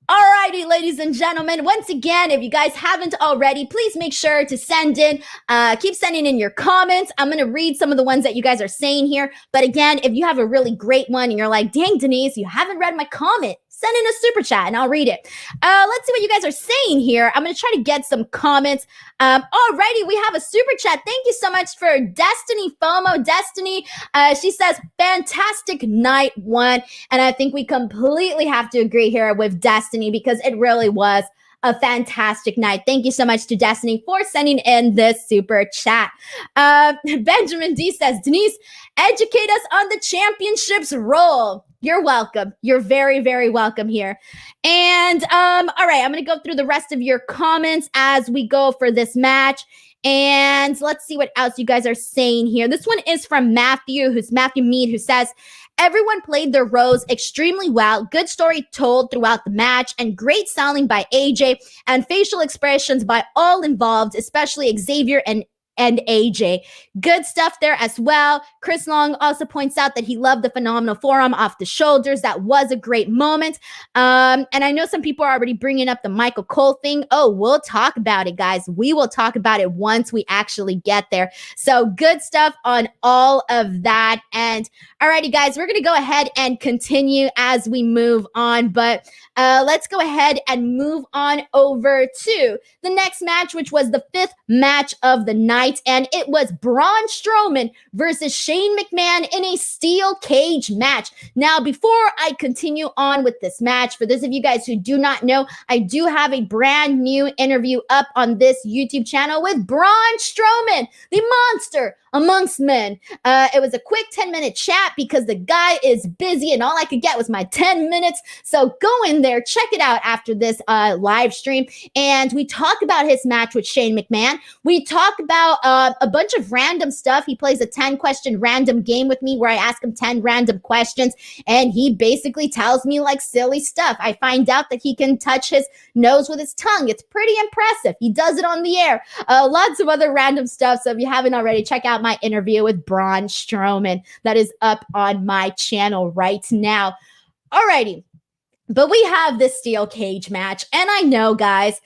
Alrighty, ladies and gentlemen, once again, if you guys haven't already, please make sure to send in, keep sending in your comments. I'm going to read some of the ones that you guys are saying here. But again, if you have a really great one and you're like, dang, Denise, you haven't read my comment, send in a super chat and I'll read it. Let's see what you guys are saying here. I'm going to try to get some comments. Alrighty, we have a super chat. Thank you so much for Destiny FOMO. Destiny, she says, fantastic night one. And I think we completely have to agree here with Destiny because it really was a fantastic night. Thank you so much to Destiny for sending in this super chat. Benjamin D says, Denise, educate us on the championships role. You're welcome. You're very, very welcome here. And all right, I'm going to go through the rest of your comments as we go for this match. And let's see what else you guys are saying here. This one is from Matthew, who's Matthew Mead, who says, everyone played their roles extremely well. Good story told throughout the match and great selling by AJ and facial expressions by all involved, especially Xavier and and AJ. Good stuff there as well. Chris Long also points out that he loved the phenomenal forearm off the shoulders. That was a great moment. And I know some people are already bringing up the Michael Cole thing. Oh, we'll talk about it, guys. We will talk about it once we actually get there. So good stuff on all of that. And alrighty, guys, we're going to go ahead and continue as we move on. But let's go ahead and move on over to the next match, which was the 5th match of the night. And it was Braun Strowman versus Shane McMahon in a steel cage match. Now, before I continue on with this match, for those of you guys who do not know, I do have a brand new interview up on this YouTube channel with Braun Strowman, the monster amongst men. It was a quick 10-minute chat because the guy is busy and all I could get was my 10 minutes. So go in there, check it out after this live stream. And we talk about his match with Shane McMahon. We talk about a bunch of random stuff. He plays a 10-question random game with me where I ask him 10 random questions and he basically tells me like silly stuff. I find out that he can touch his nose with his tongue. It's pretty impressive. He does it on the air. Lots of other random stuff. So if you haven't already, check out my interview with Braun Strowman. That is up on my channel right now. Alrighty. But we have this steel cage match. And I know, guys,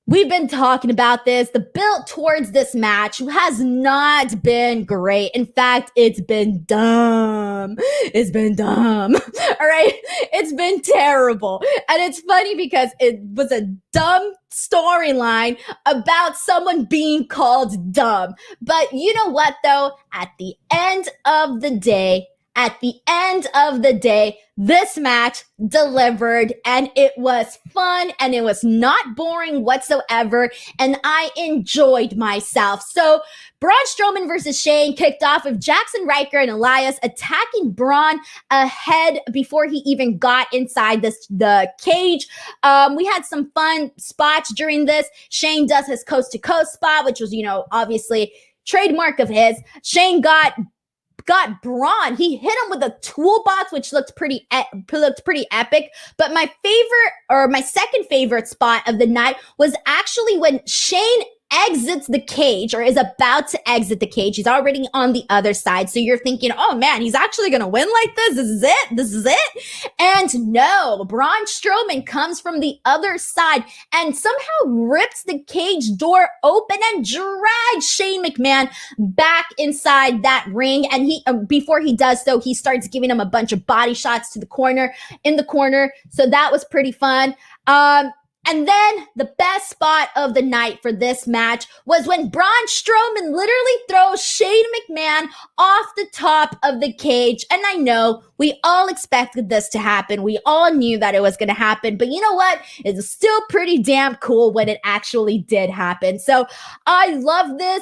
we've been talking about this. The build towards this match has not been great. In fact, it's been dumb. It's been dumb. All right. It's been terrible. And it's funny because it was a dumb storyline about someone being called dumb. But you know what, though? At the end of the day, this match delivered and it was fun and it was not boring whatsoever and I enjoyed myself. So Braun Strowman versus Shane kicked off with Jackson Ryker and Elias attacking Braun ahead before he even got inside the cage. We had some fun spots during this. Shane does his coast to coast spot, which was, obviously trademark of his. Shane got Braun. He hit him with a toolbox, which looked pretty epic. But my second favorite spot of the night was actually when Shane exits the cage or is about to exit the cage. He's already on the other side. So you're thinking, oh man, he's actually going to win like this. This is it. And no, Braun Strowman comes from the other side and somehow rips the cage door open and drags Shane McMahon back inside that ring. And before he does so, he starts giving him a bunch of body shots in the corner. So that was pretty fun. And then the best spot of the night for this match was when Braun Strowman literally throws Shane McMahon off the top of the cage. And I know we all expected this to happen. We all knew that it was going to happen. But you know what? It's still pretty damn cool when it actually did happen. So I love this.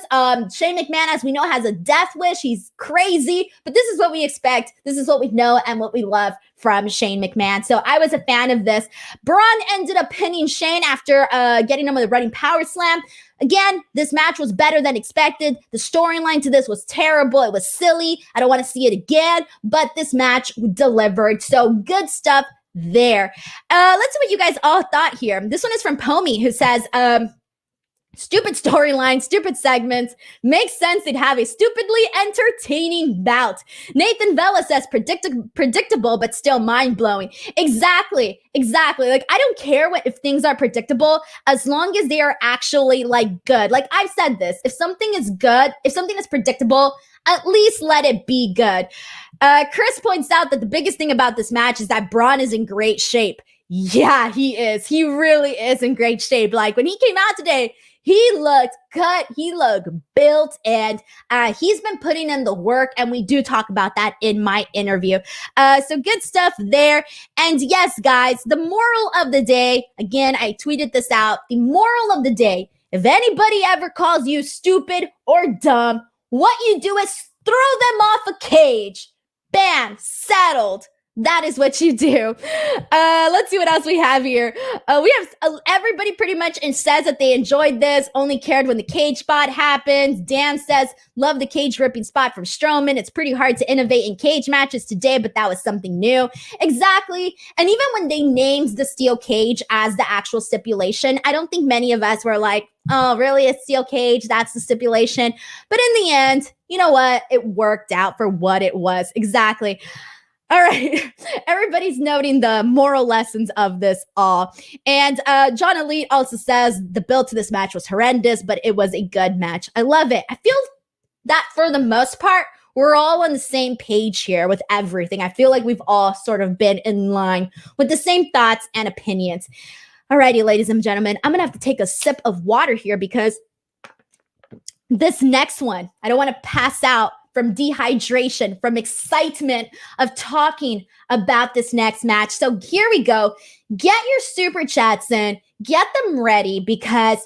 Shane McMahon, as we know, has a death wish. He's crazy. But this is what we expect. This is what we know and what we love from Shane McMahon. So I was a fan of this. Braun ended up pinning Shane after getting him with a running power slam. Again, this match was better than expected. The storyline to this was terrible. It was silly. I don't want to see it again, but this match delivered. So good stuff there. Let's see what you guys all thought here. This one is from Pomi, who says, stupid storyline, stupid segments. Makes sense they'd have a stupidly entertaining bout. Nathan Vella says predictable, but still mind-blowing. Exactly. Like, I don't care if things are predictable, as long as they are actually, good. Like, I've said this. If something is good, if something is predictable, at least let it be good. Chris points out that the biggest thing about this match is that Braun is in great shape. Yeah, he is. He really is in great shape. Like, when he came out today, he looked cut, he looked built, and he's been putting in the work, and we do talk about that in my interview. So good stuff there. And yes, guys, the moral of the day, again, I tweeted this out, the moral of the day, if anybody ever calls you stupid or dumb, what you do is throw them off a cage. Bam, settled. That is what you do. Let's see what else we have here. We have everybody pretty much says that they enjoyed this, only cared when the cage spot happens. Dan says, love the cage ripping spot from Strowman. It's pretty hard to innovate in cage matches today, but that was something new. Exactly. And even when they named the steel cage as the actual stipulation, I don't think many of us were like, oh, really? A steel cage? That's the stipulation. But in the end, you know what? It worked out for what it was. Exactly. All right. Everybody's noting the moral lessons of this all. And John Elite also says the build to this match was horrendous, but it was a good match. I love it. I feel that for the most part, we're all on the same page here with everything. I feel like we've all sort of been in line with the same thoughts and opinions. All righty, ladies and gentlemen, I'm going to have to take a sip of water here because this next one, I don't want to pass out from dehydration, from excitement of talking about this next match. So here we go. Get your super chats in, get them ready because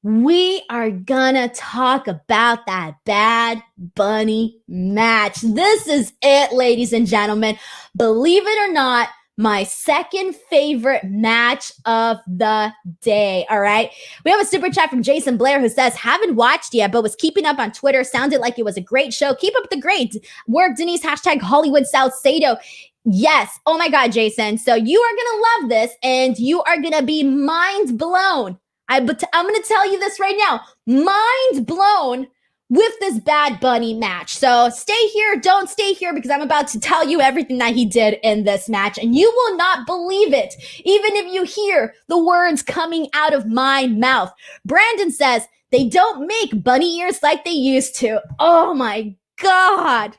we are gonna talk about that Bad Bunny match. This is it, ladies and gentlemen. Believe it or not, my second favorite match of the day. All right. We have a super chat from Jason Blair who says, haven't watched yet, but was keeping up on Twitter. Sounded like it was a great show. Keep up the great work, Denise. Hashtag Hollywood South Sato. Yes. Oh my God, Jason. So you are going to love this and you are going to be mind blown. I'm going to tell you this right now. Mind blown with this Bad Bunny match. So stay here, don't stay here, because I'm about to tell you everything that he did in this match, and you will not believe it, even if you hear the words coming out of my mouth. Brandon says, they don't make bunny ears like they used to. Oh my God.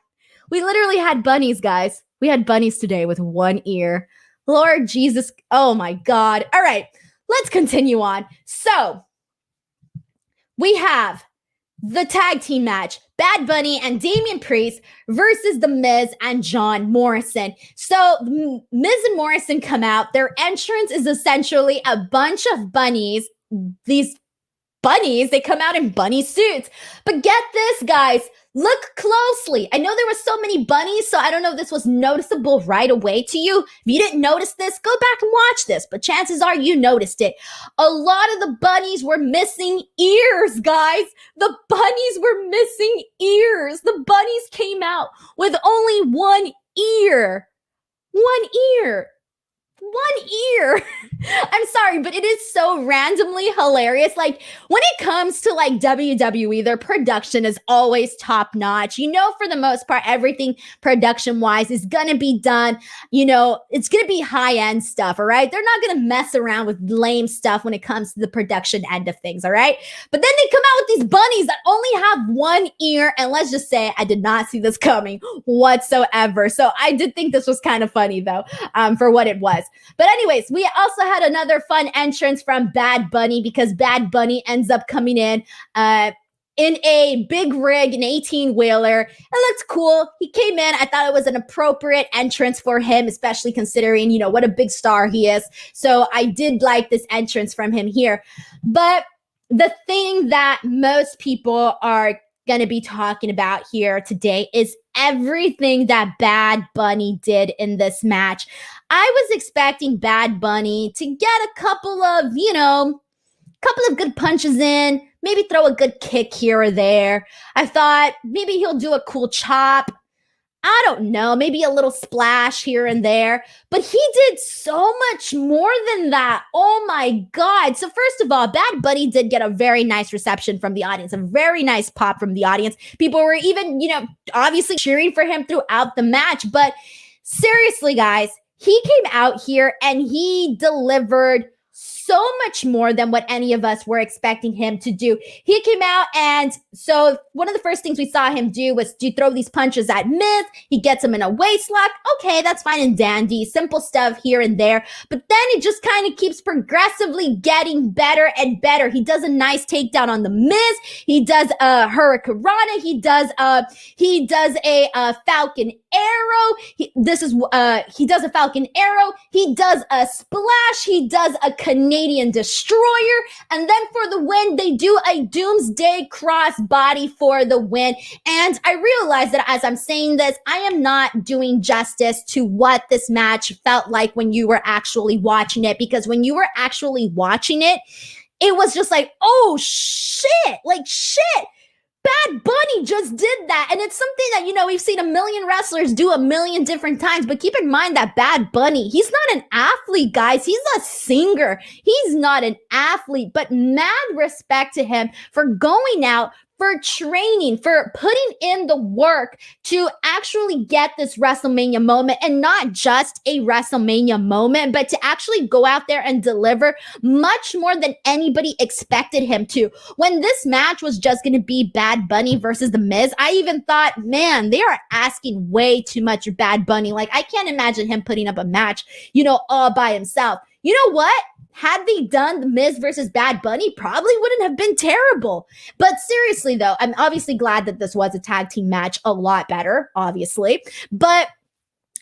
We literally had bunnies, guys. We had bunnies today with one ear. Lord Jesus. Oh my God. All right, let's continue on. So we have the tag team match, Bad Bunny and Damian Priest versus The Miz and John Morrison. So Miz and Morrison come out. Their entrance is essentially a bunch of bunnies. These bunnies, they come out in bunny suits. But get this, guys. Look closely. I know there were so many bunnies, so I don't know if this was noticeable right away to you. If you didn't notice this, go back and watch this, but chances are you noticed it. A lot of the bunnies were missing ears, guys. The bunnies were missing ears. The bunnies came out with only one ear. One ear. One ear. I'm sorry, but it is so randomly hilarious. Like, when it comes to like WWE, their production is always top notch. You know, for the most part, everything production wise is going to be done. You know, it's going to be high end stuff. All right. They're not going to mess around with lame stuff when it comes to the production end of things. All right. But then they come out with these bunnies that only have one ear. And let's just say I did not see this coming whatsoever. So I did think this was kind of funny, though, for what it was. But anyways, we also had another fun entrance from Bad Bunny because Bad Bunny ends up coming in a big rig, an 18-wheeler. It looked cool. He came in. I thought it was an appropriate entrance for him, especially considering, you know, what a big star he is. So I did like this entrance from him here. But the thing that most people are going to be talking about here today is everything that Bad Bunny did in this match. I was expecting Bad Bunny to get a couple of good punches in, maybe throw a good kick here or there. I thought maybe he'll do a cool chop. I don't know, maybe a little splash here and there, but he did so much more than that. Oh my God. So first of all, Bad Bunny did get a very nice reception from the audience, a very nice pop from the audience. People were even, obviously cheering for him throughout the match, but seriously, guys, he came out here and he delivered so much more than what any of us were expecting him to do. He came out, and so one of the first things we saw him do was to throw these punches at Miz. He gets him in a waist lock. Okay, that's fine and dandy. Simple stuff here and there. But then it just kind of keeps progressively getting better and better. He does a nice takedown on the Miz. He does a Hurricanrana. He does a Falcon arrow. He does a Falcon arrow. He does a splash. He does a Canadian destroyer. And then for the win, they do a Doomsday crossbody for the win. And I realize that as I'm saying this, I am not doing justice to what this match felt like when you were actually watching it, because when you were actually watching it, it was just like, oh shit, like shit. Bad Bunny just did that. And it's something that, you know, we've seen a million wrestlers do a million different times. But keep in mind that Bad Bunny, he's not an athlete, guys. He's a singer. He's not an athlete. But mad respect to him for going out, for training, for putting in the work to actually get this WrestleMania moment, and not just a WrestleMania moment, but to actually go out there and deliver much more than anybody expected him to. When this match was just going to be Bad Bunny versus The Miz, I even thought, man, they are asking way too much of Bad Bunny. Like, I can't imagine him putting up a match, you know, all by himself. You know what? Had they done The Miz versus Bad Bunny, probably wouldn't have been terrible. But seriously, though, I'm obviously glad that this was a tag team match, a lot better, obviously. But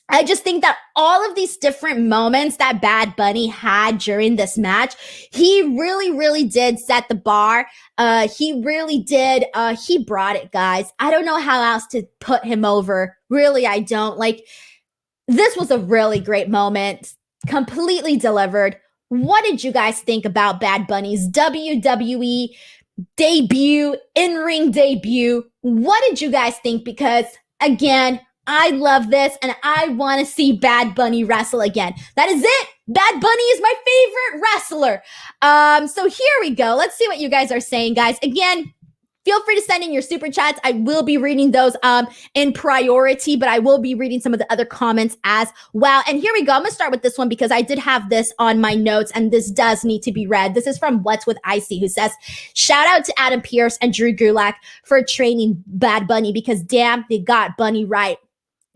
I just think that all of these different moments that Bad Bunny had during this match, he really, really did set the bar. He really did. He brought it, guys. I don't know how else to put him over. Really, I don't. Like, this was a really great moment. Completely delivered. What did you guys think about Bad Bunny's WWE debut, in-ring debut? What did you guys think? Because, again, I love this, and I want to see Bad Bunny wrestle again. That is it. Bad Bunny is my favorite wrestler. So here we go. Let's see what you guys are saying, guys. Again, feel free to send in your super chats. I will be reading those in priority, but I will be reading some of the other comments as well. And here we go. I'm going to start with this one because I did have this on my notes, and this does need to be read. This is from What's with Icy, who says, shout out to Adam Pearce and Drew Gulak for training Bad Bunny, because damn, they got Bunny right.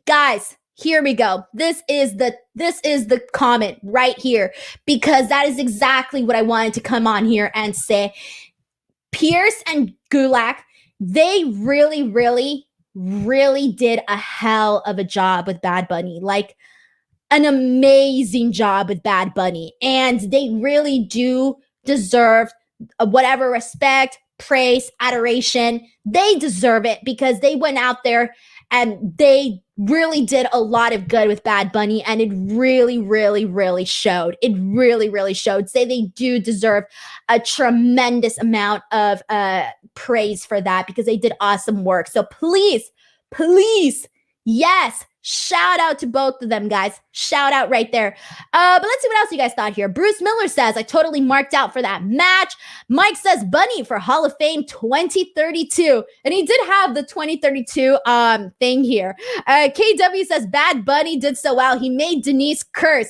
Guys, here we go. This is the comment right here, because that is exactly what I wanted to come on here and say. Pearce and Gulak, they really, really, really did a hell of a job with Bad Bunny. Like, an amazing job with Bad Bunny. And they really do deserve whatever respect, praise, adoration. They deserve it, because they went out there and they really did a lot of good with Bad Bunny, and it really, really, really showed. It really, really showed. Say they do deserve a tremendous amount of praise for that, because they did awesome work. So please, yes, shout out to both of them, guys. Shout out right there. But let's see what else you guys thought here. Bruce Miller says, I totally marked out for that match. Mike says, Bunny for Hall of Fame 2032. And he did have the 2032 thing here. KW says, Bad Bunny did so well. He made Denise curse.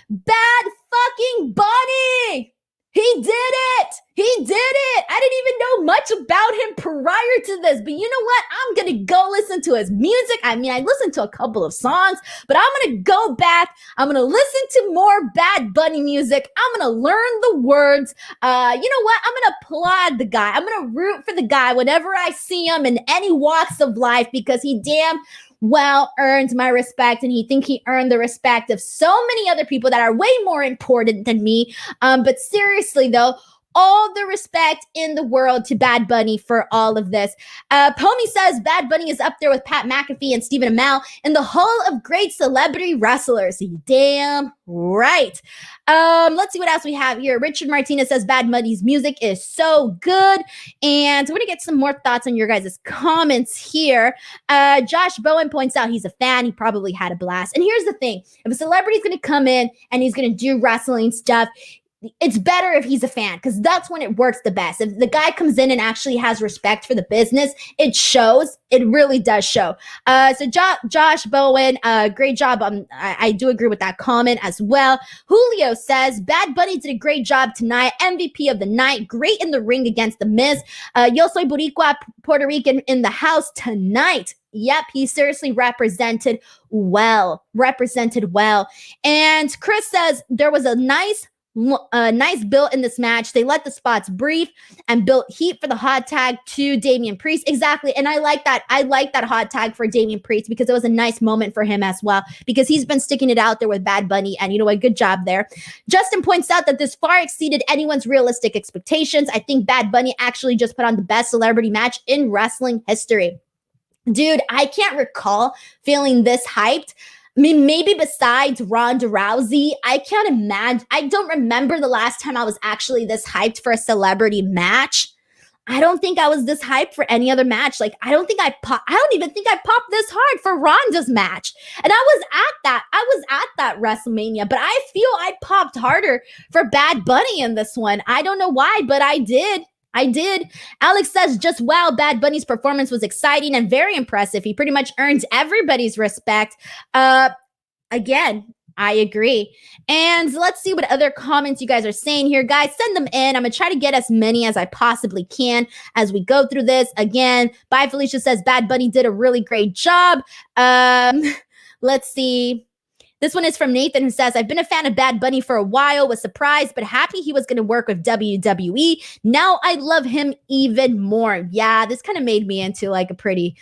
Bad fucking Bunny! He did it! He did it! I didn't even know much about him prior to this, but you know what? I'm gonna go listen to his music. I mean, I listened to a couple of songs, but I'm gonna go back. I'm gonna listen to more Bad Bunny music. I'm gonna learn the words. You know what? I'm gonna applaud the guy. I'm gonna root for the guy whenever I see him in any walks of life, because he damn well earned my respect, and he earned the respect of so many other people that are way more important than me. But seriously though, all the respect in the world to Bad Bunny for all of this. Pomi says Bad Bunny is up there with Pat McAfee and Stephen Amell in the Hall of Great Celebrity Wrestlers. Damn right. Let's see what else we have here. Richard Martinez says Bad Bunny's music is so good. And we're going to get some more thoughts on your guys' comments here. Josh Bowen points out he's a fan. He probably had a blast. And here's the thing. If a celebrity is going to come in and he's going to do wrestling stuff, it's better if he's a fan, because that's when it works the best. If the guy comes in and actually has respect for the business, it shows. It really does show. So Josh Bowen, great job. I do agree with that comment as well. Julio says, Bad Bunny did a great job tonight. MVP of the night. Great in the ring against The Miz. Yo soy Boricua, Puerto Rican in the house tonight. Yep, he seriously represented well. And Chris says, there was a nice Nice build in this match. They let the spots breathe and built heat for the hot tag to Damian Priest. Exactly. And I like that. I like that hot tag for Damian Priest because it was a nice moment for him as well, because he's been sticking it out there with Bad Bunny. And you know what? Good job there. Justin points out that this far exceeded anyone's realistic expectations. I think Bad Bunny actually just put on the best celebrity match in wrestling history. Dude, I can't recall feeling this hyped. I mean, maybe besides Ronda Rousey, I can't imagine. I don't remember the last time I was actually this hyped for a celebrity match. I don't think I was this hyped for any other match. Like, I don't even think I popped this hard for Ronda's match. And I was at that WrestleMania, but I feel I popped harder for Bad Bunny in this one. I don't know why, but I did. Alex says, just wow, Bad Bunny's performance was exciting and very impressive. He pretty much earns everybody's respect. Again, I agree. And let's see what other comments you guys are saying here. Guys, send them in. I'm going to try to get as many as I possibly can as we go through this. Again, Bye Felicia says, Bad Bunny did a really great job. Let's see. This one is from Nathan, who says, I've been a fan of Bad Bunny for a while, was surprised, but happy he was going to work with WWE. Now I love him even more. Yeah, this kind of made me into like a pretty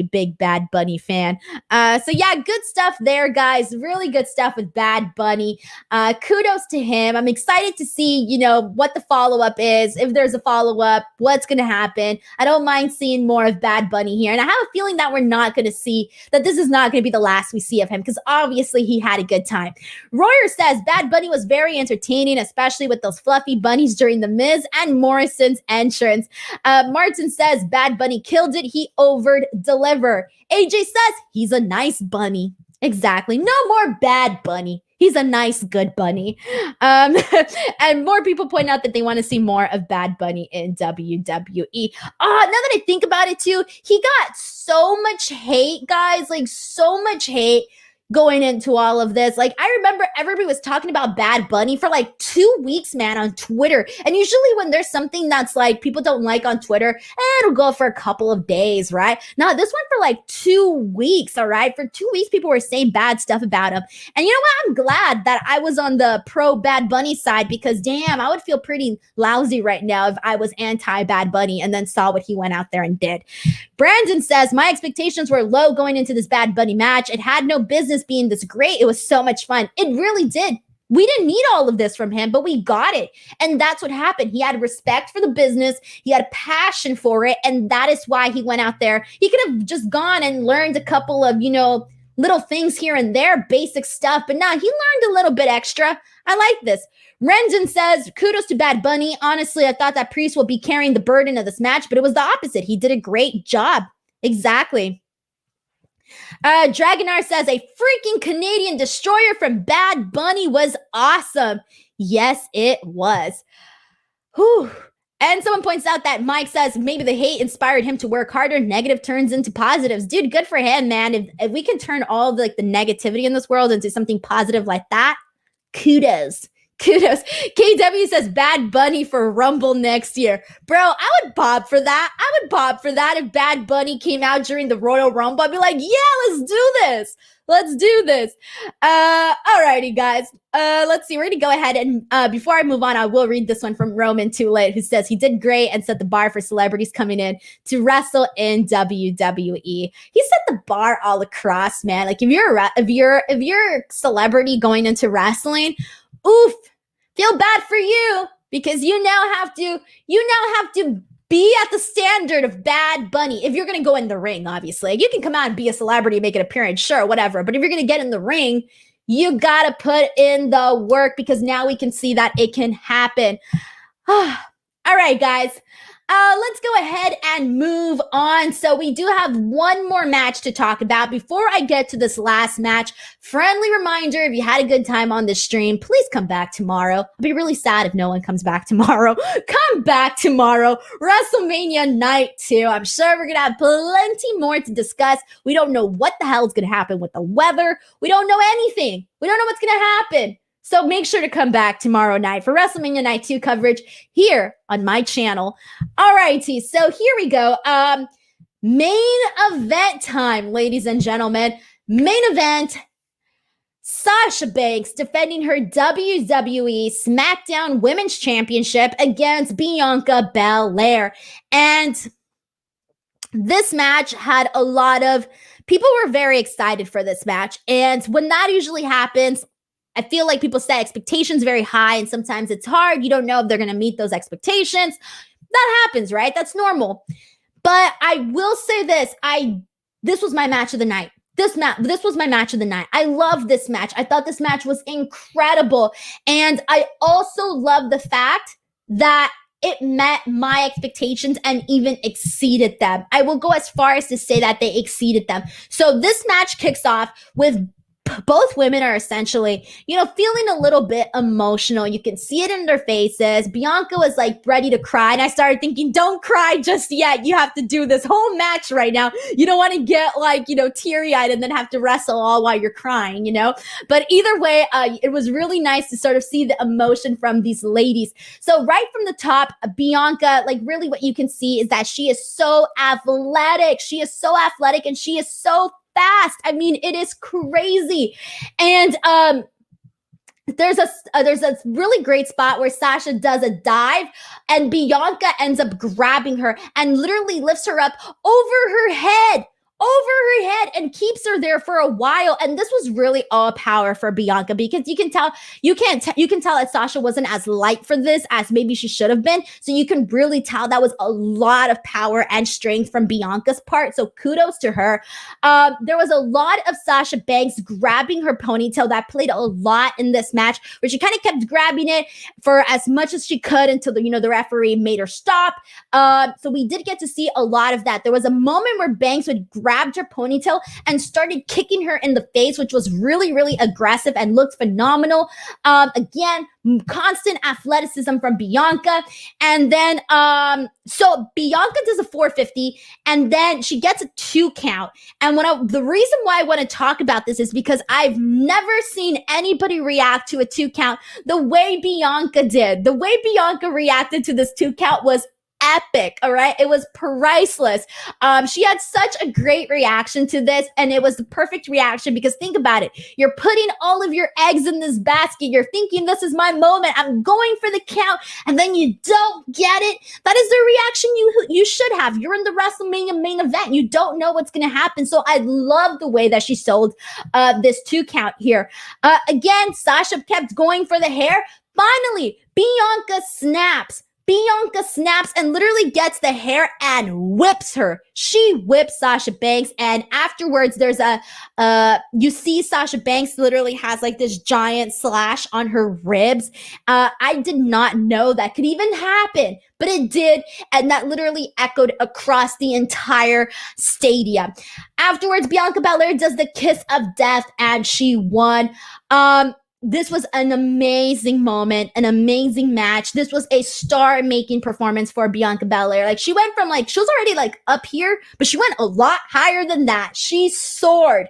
big Bad Bunny fan. So yeah, good stuff there, guys. Really good stuff with Bad Bunny. Kudos to him. I'm excited to see, you know, what the follow-up is. If there's a follow-up, what's going to happen. I don't mind seeing more of Bad Bunny here. And I have a feeling that we're not going to see, that this is not going to be the last we see of him, because obviously he had a good time. Royer says Bad Bunny was very entertaining, especially with those fluffy bunnies during the Miz and Morrison's entrance. Martin says Bad Bunny killed it. He over-delivered. AJ says he's a nice bunny. Exactly. No more Bad Bunny. He's a nice, good bunny. And more people point out that they want to see more of Bad Bunny in WWE. Now that I think about it too, he got so much hate, guys, like so much hate going into all of this. Like, I remember everybody was talking about Bad Bunny for like 2 weeks, man, on Twitter. And usually when there's something that's like people don't like on Twitter, it'll go for a couple of days, right? Now, this went for like 2 weeks, all right? For 2 weeks, people were saying bad stuff about him. And you know what? I'm glad that I was on the pro Bad Bunny side, because damn, I would feel pretty lousy right now if I was anti Bad Bunny and then saw what he went out there and did. Brandon says, my expectations were low going into this Bad Bunny match. It had no business being this great. It was so much fun. It really did. We didn't need all of this from him, but we got it. And that's what happened. He had respect for the business. He had a passion for it. And that is why he went out there. He could have just gone and learned a couple of, you know, little things here and there, basic stuff. But nah, he learned a little bit extra. I like this. Renzen says, kudos to Bad Bunny. Honestly, I thought that Priest would be carrying the burden of this match, but it was the opposite. He did a great job. Exactly. Dragonar says, a freaking Canadian destroyer from Bad Bunny was awesome. Yes, it was. Whew. And someone points out that Mike says maybe the hate inspired him to work harder. Negative turns into positives. Dude, good for him, man. If we can turn all of like the negativity in this world into something positive like that, kudos. KW says Bad Bunny for Rumble next year. Bro, I would bob for that. If Bad Bunny came out during the Royal Rumble. I'd be like, yeah, let's do this. Alrighty, guys. Let's see. We're going to go ahead and before I move on, I will read this one from Roman Too-Late, who says he did great and set the bar for celebrities coming in to wrestle in WWE. He set the bar all across, man. Like if you're a celebrity going into wrestling, oof, feel bad for you, because you now have to be at the standard of Bad Bunny. If you're going to go in the ring, obviously. You can come out and be a celebrity, make an appearance, sure, whatever. But if you're going to get in the ring, you got to put in the work, because now we can see that it can happen. All right, guys. Let's go ahead and move on. So we do have one more match to talk about. Before I get to this last match, friendly reminder, if you had a good time on this stream, please come back tomorrow. I'll be really sad if no one comes back tomorrow. Come back tomorrow. WrestleMania Night 2. I'm sure we're going to have plenty more to discuss. We don't know what the hell is going to happen with the weather. We don't know anything. We don't know what's going to happen. So make sure to come back tomorrow night for WrestleMania Night 2 coverage here on my channel. All righty, so here we go. Main event time, ladies and gentlemen. Main event, Sasha Banks defending her WWE SmackDown Women's Championship against Bianca Belair. And this match had a lot of people were very excited for this match. And when that usually happens, I feel like people set expectations very high, and sometimes it's hard. You don't know if they're going to meet those expectations. That happens, right? That's normal. But I will say this. This was my match of the night. This was my match of the night. I love this match. I thought this match was incredible. And I also love the fact that it met my expectations and even exceeded them. I will go as far as to say that they exceeded them. So this match kicks off with both women are essentially, feeling a little bit emotional. You can see it in their faces. Bianca was like ready to cry. And I started thinking, don't cry just yet. You have to do this whole match right now. You don't want to get teary eyed and then have to wrestle all while you're crying, But either way, it was really nice to sort of see the emotion from these ladies. So right from the top, Bianca, really what you can see is that she is so athletic. She is so athletic and she is so fast. I mean, it is crazy. And there's a really great spot where Sasha does a dive and Bianca ends up grabbing her and literally lifts her up over her head and keeps her there for a while. And this was really all power for Bianca because you can tell that Sasha wasn't as light for this as maybe she should have been. So you can really tell that was a lot of power and strength from Bianca's part. So kudos to her. There was a lot of Sasha Banks grabbing her ponytail that played a lot in this match, where she kind of kept grabbing it for as much as she could until the referee made her stop. So we did get to see a lot of that. There was a moment where Banks would grabbed her ponytail and started kicking her in the face, which was really, really aggressive and looked phenomenal. Again, constant athleticism from Bianca. And then, so Bianca does a 450 and then she gets a 2 count. And the reason why I want to talk about this is because I've never seen anybody react to a 2 count the way Bianca did. The way Bianca reacted to this 2 count was epic. All right. It was priceless. She had such a great reaction to this, and it was the perfect reaction because think about it. You're putting all of your eggs in this basket. You're thinking, this is my moment. I'm going for the count. And then you don't get it. That is the reaction you should have. You're in the WrestleMania main event. You don't know what's going to happen. So I love the way that she sold this 2 count here. Again, Sasha kept going for the hair. Finally, Bianca snaps and literally gets the hair and whips her. She whips Sasha Banks, and afterwards there's you see Sasha Banks literally has this giant slash on her ribs. I did not know that could even happen, but it did, and that literally echoed across the entire stadium. Afterwards, Bianca Belair does the kiss of death, and she won. This was an amazing moment, an amazing match. This was a star-making performance for Bianca Belair. She went from she was already up here, but she went a lot higher than that. She soared.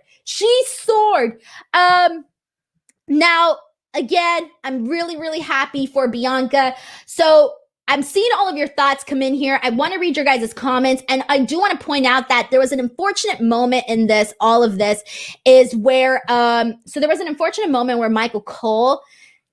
Now, again, I'm really, really happy for Bianca. So I'm seeing all of your thoughts come in here. I want to read your guys' comments, and I do want to point out that there was an unfortunate moment in this. All of this is where, so there was an unfortunate moment where Michael Cole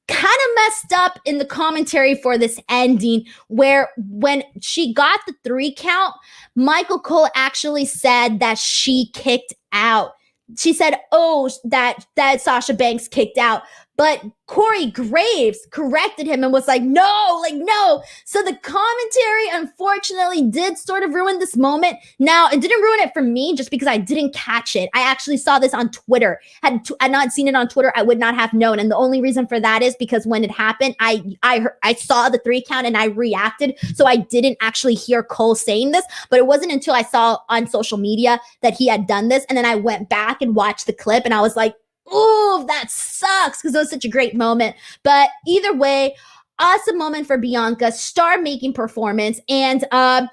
kind of messed up in the commentary for this ending, where when she got the 3 count, Michael Cole actually said that she kicked out. She said, that Sasha Banks kicked out. But Corey Graves corrected him and was no. So the commentary, unfortunately, did sort of ruin this moment. Now, it didn't ruin it for me just because I didn't catch it. I actually saw this on Twitter. Had I not seen it on Twitter, I would not have known. And the only reason for that is because when it happened, I saw the 3 count and I reacted. So I didn't actually hear Cole saying this. But it wasn't until I saw on social media that he had done this. And then I went back and watched the clip and I was like, oh, that sucks, because it was such a great moment. But either way, awesome moment for Bianca, star-making performance. And I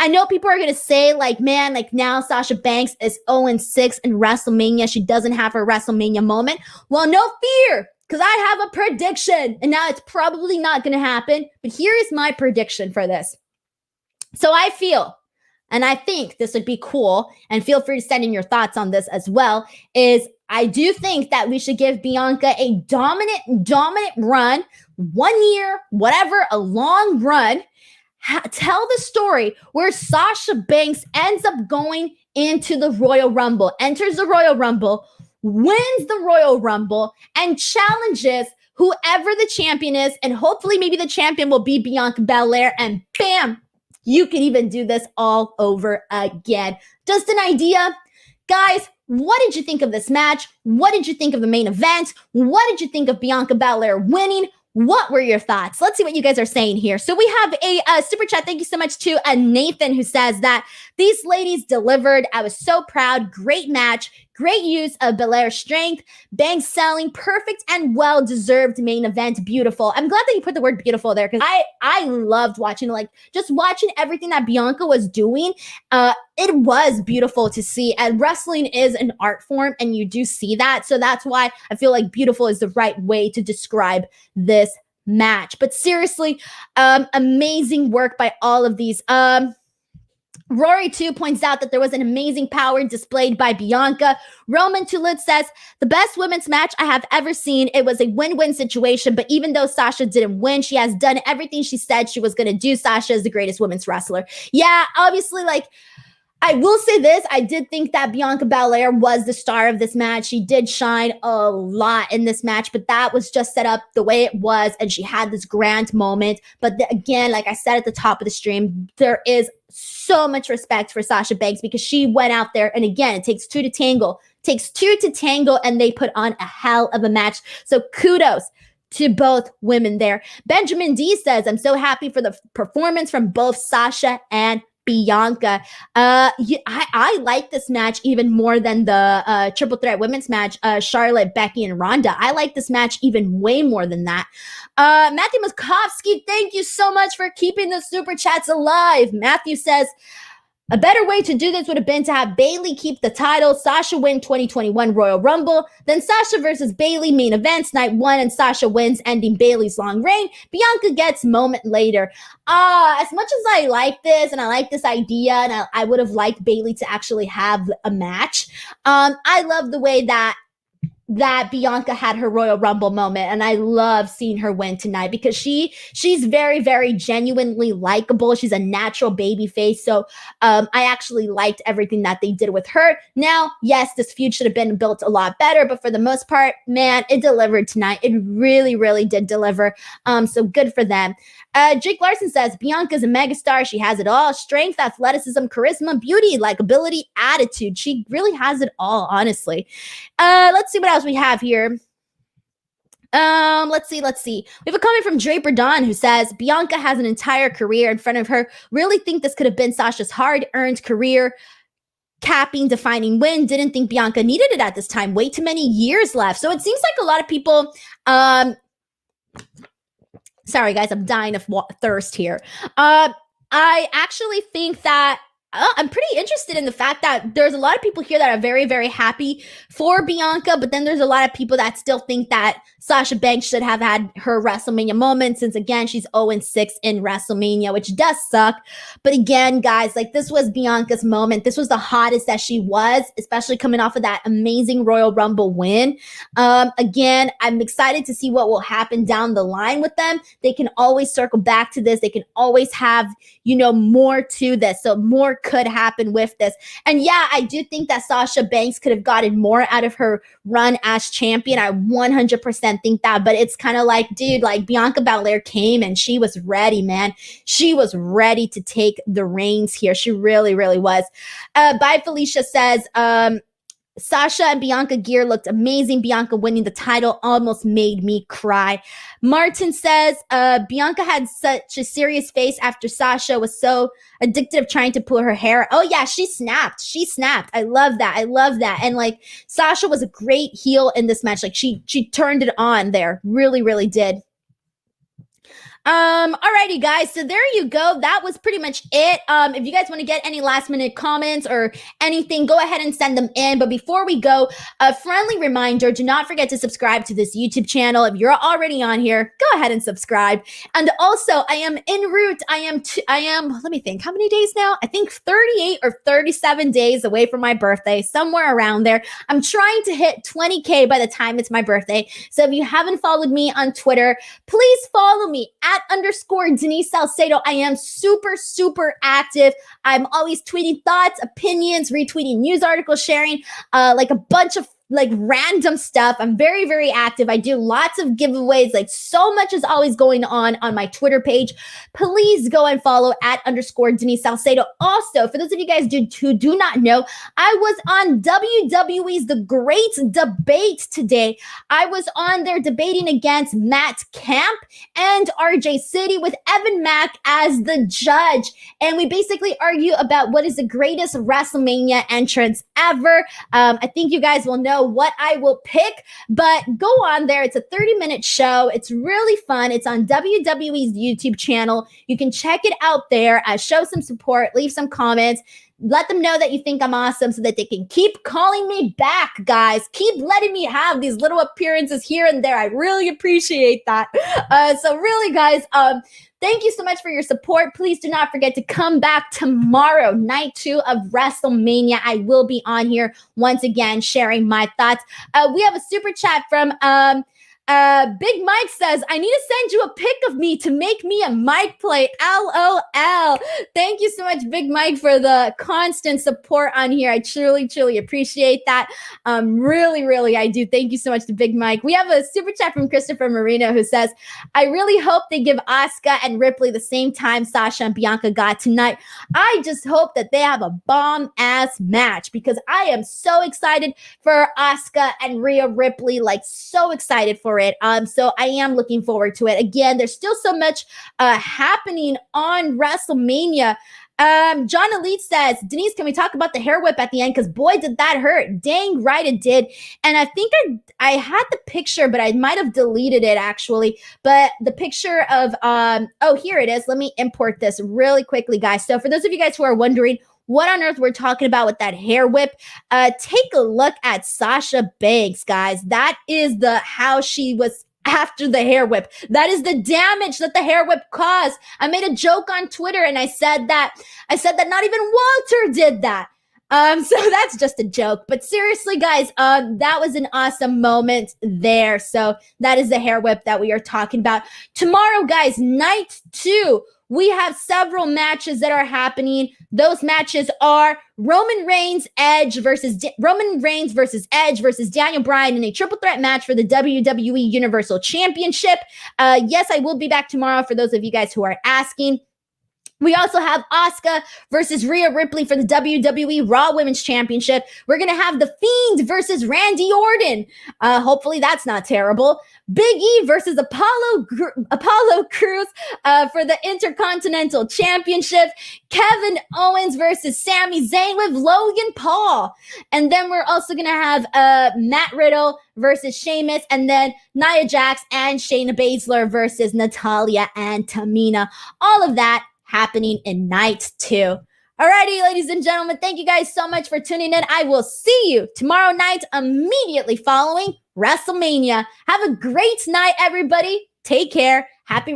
know people are going to say, now Sasha Banks is 0-6 in WrestleMania. She doesn't have her WrestleMania moment. Well, no fear, because I have a prediction. And now it's probably not going to happen. But here is my prediction for this. So I feel and I think this would be cool, and feel free to send in your thoughts on this as well, is I do think that we should give Bianca a dominant run, 1 year, whatever, a long run. Tell the story where Sasha Banks ends up going into the Royal Rumble, enters the Royal Rumble, wins the Royal Rumble, and challenges whoever the champion is, and hopefully maybe the champion will be Bianca Belair, and bam, you can even do this all over again. Just an idea. Guys, what did you think of this match? What did you think of the main event? What did you think of Bianca Belair winning? What were your thoughts? Let's see what you guys are saying here. So we have a super chat. Thank you so much to Nathan, who says that these ladies delivered. I was so proud. Great match. Great use of Belair's strength. Banks selling. Perfect and well-deserved main event. Beautiful. I'm glad that you put the word beautiful there, because I loved watching, like, just watching everything that Bianca was doing. It was beautiful to see. And wrestling is an art form, and you do see that. So that's why I feel like beautiful is the right way to describe this match. But seriously, amazing work by all of these. Rory 2 points out that there was an amazing power displayed by Bianca. Roman Tulit says, the best women's match I have ever seen. It was a win-win situation, but even though Sasha didn't win, she has done everything she said she was going to do. Sasha is the greatest women's wrestler. Yeah, obviously, like, I will say this. I did think that Bianca Belair was the star of this match. She did shine a lot in this match, but that was just set up the way it was, and she had this grand moment. But again, like I said at the top of the stream, there is so much respect for Sasha Banks, because she went out there, and again, it takes two to tango. It takes two to tango, and they put on a hell of a match. So kudos to both women there. Benjamin D says, I'm so happy for the performance from both Sasha and Bianca. I like this match even more than the triple threat women's match, Charlotte, Becky, and Ronda. I like this match even way more than that. Matthew Moskovsky, thank you so much for keeping the super chats alive. Matthew says, a better way to do this would have been to have Bayley keep the title, Sasha win 2021 Royal Rumble, then Sasha versus Bayley main events night 1, and Sasha wins, ending Bayley's long reign. Bianca gets moment later. As much as I like this, and I like this idea, and I would have liked Bayley to actually have a match, I love the way that Bianca had her Royal Rumble moment, and I love seeing her win tonight, because she's very, very genuinely likable. She's a natural baby face, so I actually liked everything that they did with her. Now, yes, this feud should have been built a lot better, but for the most part, man, it delivered tonight. It really, really did deliver. So good for them. Jake Larson says, Bianca's a megastar. She has it all. Strength, athleticism, charisma, beauty, likability, attitude. She really has it all, honestly. Let's see what else we have here. Let's see. We have a comment from Draper Don, who says, Bianca has an entire career in front of her. Really think this could have been Sasha's hard-earned career. Capping, defining win. Didn't think Bianca needed it at this time. Way too many years left. So it seems like a lot of people, sorry, guys, I'm dying of thirst here. I actually think that I'm pretty interested in the fact that there's a lot of people here that are very, very happy for Bianca, but then there's a lot of people that still think that Sasha Banks should have had her WrestleMania moment, since, again, she's 0-6 in WrestleMania, which does suck. But again, guys, like, this was Bianca's moment. This was the hottest that she was, especially coming off of that amazing Royal Rumble win. Again, I'm excited to see what will happen down the line with them. They can always circle back to this. They can always have, more to this. So more could happen with this. And yeah, I do think that Sasha Banks could have gotten more out of her run as champion. I 100% think that, but it's kind of like, dude, like, Bianca Belair came and she was ready, man. She was ready to take the reins here. She really, really was. Bye Felicia says, Sasha and Bianca gear looked amazing. Bianca winning the title almost made me cry. Martin says, Bianca had such a serious face after Sasha was so addicted of trying to pull her hair. Oh yeah, she snapped. I love that. And like, Sasha was a great heel in this match. Like, she turned it on there. Really, really did. Alrighty, guys. So there you go. That was pretty much it. If you guys want to get any last minute comments or anything, go ahead and send them in. But before we go, a friendly reminder, do not forget to subscribe to this YouTube channel. If you're already on here, go ahead and subscribe. And also, I am en route. I am, let me think, how many days now? I think 38 or 37 days away from my birthday, somewhere around there. I'm trying to hit 20K by the time it's my birthday. So if you haven't followed me on Twitter, please follow me at _ Denise Salcedo. I am super active. I'm always tweeting thoughts, opinions, retweeting news articles, sharing like a bunch of random stuff. I'm very active. I do lots of giveaways. Like, so much is always going on my Twitter page. Please go and follow at _ Denise Salcedo. Also, for those of you guys who do not know, I was on WWE's The Great Debate today. I was on there debating against Matt Camp and RJ City with Evan Mack as the judge. And we basically argue about what is the greatest WrestleMania entrance ever. I think you guys will know what I will pick, but go on there. It's a 30-minute show. It's really fun. It's on WWE's YouTube channel. You can check it out there. Show some support, leave some comments. Let them know that you think I'm awesome so that they can keep calling me back, guys. Keep letting me have these little appearances here and there. I really appreciate that. So really, guys, thank you so much for your support. Please do not forget to come back tomorrow, night 2 of WrestleMania. I will be on here once again sharing my thoughts. We have a super chat from Big Mike says, I need to send you a pic of me to make me a mic plate. LOL. Thank you so much, Big Mike, for the constant support on here. I truly appreciate that. Really, I do. Thank you so much to Big Mike. We have a super chat from Christopher Marino who says, I really hope they give Asuka and Ripley the same time Sasha and Bianca got tonight. I just hope that they have a bomb-ass match because I am so excited for Asuka and Rhea Ripley, like so excited for it. So I am looking forward to it. Again, there's still so much happening on WrestleMania. John Elite says, Denise, can we talk about the hair whip at the end? Because boy, did that hurt. Dang right it did. And I think I had the picture, but I might have deleted it actually. But the picture of, oh, here it is. Let me import this really quickly, guys. So for those of you guys who are wondering what on earth we're talking about with that hair whip, take a look at Sasha Banks, guys. That is how she was after the hair whip. That is the damage that the hair whip caused. I made a joke on Twitter and I said that not even Walter did that. So that's just a joke. But seriously, guys, that was an awesome moment there. So that is the hair whip that we are talking about. Tomorrow, guys, night 2. We have several matches that are happening. Those matches are Roman Reigns versus Edge versus Daniel Bryan in a triple threat match for the WWE Universal Championship. Yes, I will be back tomorrow for those of you guys who are asking. We also have Asuka versus Rhea Ripley for the WWE Raw Women's Championship. We're going to have The Fiend versus Randy Orton. Hopefully that's not terrible. Big E versus Apollo Crews for the Intercontinental Championship. Kevin Owens versus Sami Zayn with Logan Paul. And then we're also going to have Matt Riddle versus Sheamus, and then Nia Jax and Shayna Baszler versus Natalya and Tamina. All of that happening in night 2. Alrighty, ladies and gentlemen, thank you guys so much for tuning in. I will see you tomorrow night immediately following WrestleMania. Have a great night, everybody. Take care. Happy